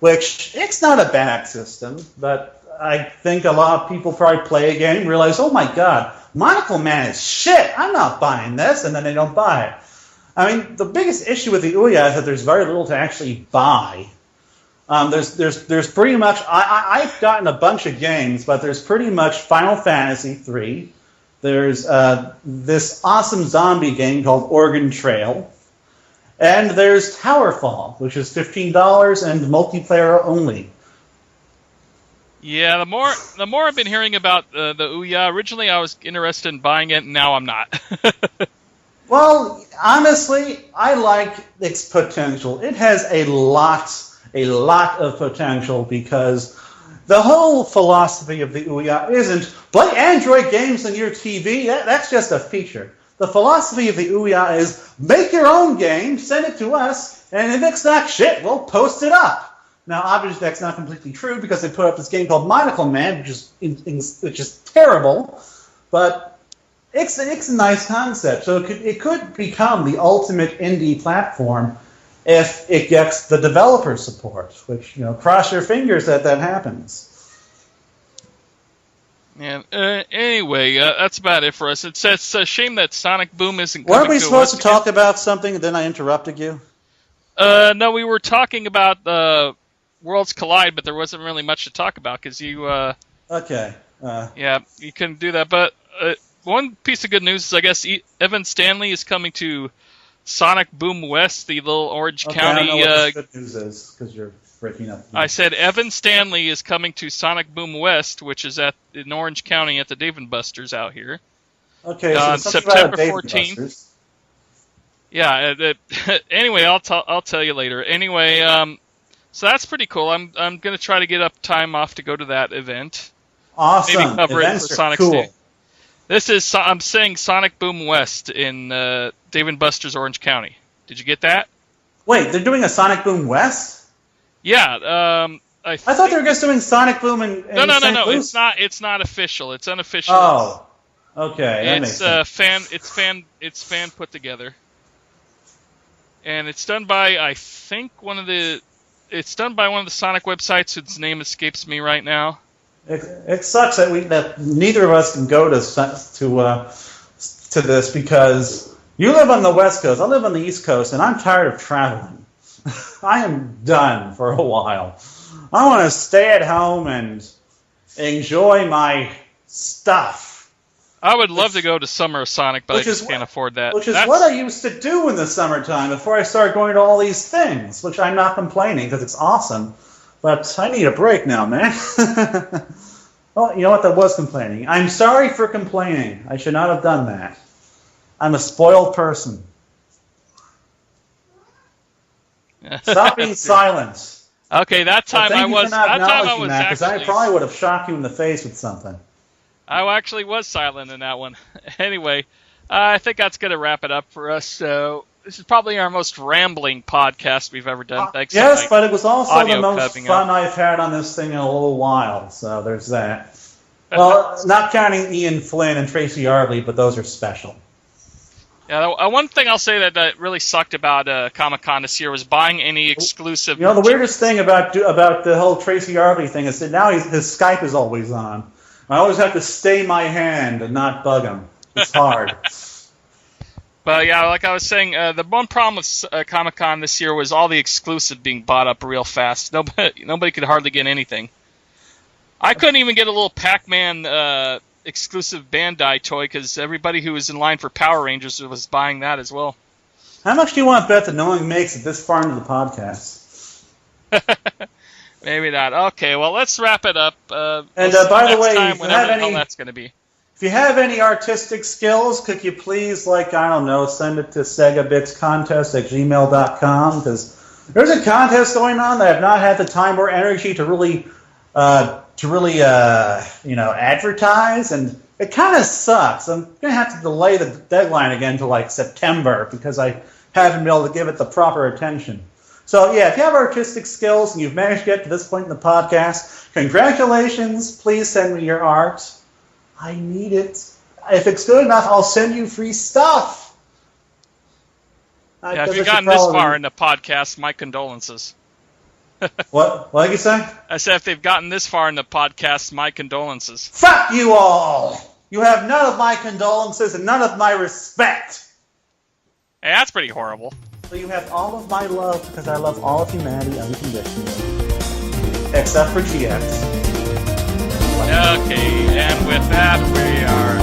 Which, it's not a bad system, but I think a lot of people probably play a game and realize, oh my god, Monocle Man is shit, I'm not buying this, and then they don't buy it. I mean, the biggest issue with the Ouya is that there's very little to actually buy. There's pretty much, I've gotten a bunch of games, but there's pretty much Final Fantasy 3. There's this awesome zombie game called Oregon Trail. And there's Towerfall, which is $15 and multiplayer only. Yeah, the more I've been hearing about the Ouya, originally I was interested in buying it, and now I'm not. Well, honestly, I like its potential. It has a lot of potential because the whole philosophy of the Ouya isn't play Android games on your TV. That's just a feature. The philosophy of the Ouya is make your own game, send it to us, and if it's not shit, we'll post it up. Now, obviously, that's not completely true because they put up this game called Monocle Man, which is terrible, but it's a nice concept. So it could become the ultimate indie platform if it gets the developer support, which, cross your fingers that happens. Yeah. Anyway, that's about it for us. It's a shame that Sonic Boom isn't coming. Weren't we supposed to talk about something and then I interrupted you? No, we were talking about Worlds Collide, but there wasn't really much to talk about because you. Okay. Yeah, you couldn't do that. But one piece of good news is I guess Evan Stanley is coming to Sonic Boom West, the little Orange County. I don't know what the good news is because you're breaking up. I said Evan Stanley is coming to Sonic Boom West, which is in Orange County at the Dave & Buster's out here. Okay, so on September 14th. Busters. Yeah. Anyway, I'll tell you later. Anyway, so that's pretty cool. I'm gonna try to get up time off to go to that event. Awesome. Maybe cover Events it for are Sonic cool. State. This is I'm saying Sonic Boom West in Dave & Buster's Orange County. Did you get that? Wait, they're doing a Sonic Boom West? Yeah. I thought they were just doing Sonic Boom in No. St. Louis? It's not official. It's unofficial. Oh, okay. That makes sense. It's fan put together, and it's done by I think it's done by one of the Sonic websites whose name escapes me right now. It sucks that neither of us can go to this because you live on the West Coast, I live on the East Coast, and I'm tired of traveling. I am done for a while. I want to stay at home and enjoy my stuff. I would love to go to Summer of Sonic, but I just can't afford that. Which is what I used to do in the summertime before I started going to all these things, which I'm not complaining because it's awesome. But I need a break now, man. Well, you know what? That was complaining. I'm sorry for complaining. I should not have done that. I'm a spoiled person. Stop being silent. Okay, that time I was because I actually probably would have shocked you in the face with something. I actually was silent in that one. Anyway, I think that's going to wrap it up for us. So this is probably our most rambling podcast we've ever done. Thanks. Yes, but it was also the most fun up. I've had on this thing in a little while. So there's that. Well, not counting Ian Flynn and Tracy Yardley, but those are special. Yeah, one thing I'll say that really sucked about Comic-Con this year was buying any exclusive. The weirdest thing about the whole Tracy Yardley thing is that now his Skype is always on. I always have to stay my hand and not bug him. It's hard. But yeah, like I was saying, the one problem with Comic-Con this year was all the exclusive being bought up real fast. Nobody could hardly get anything. I couldn't even get a little Pac-Man exclusive Bandai toy because everybody who was in line for Power Rangers was buying that as well. How much do you want to bet that no one makes it this far into the podcast? Maybe not. Okay, well, let's wrap it up. By the way, that's going to be. If you have any artistic skills, could you please, send it to segabitscontest@gmail.com because there's a contest going on that I've not had the time or energy to really advertise, and it kind of sucks. I'm going to have to delay the deadline again to September because I haven't been able to give it the proper attention. So yeah, if you have artistic skills and you've managed to get to this point in the podcast, congratulations. Please send me your art. I need it. If it's good enough, I'll send you free stuff. Yeah, if you've gotten this far in the podcast, my condolences. What did you say? I said if they've gotten this far in the podcast, my condolences. Fuck you all! You have none of my condolences and none of my respect. Hey, that's pretty horrible. So you have all of my love because I love all of humanity unconditionally. Except for GX. Okay, and with that, we are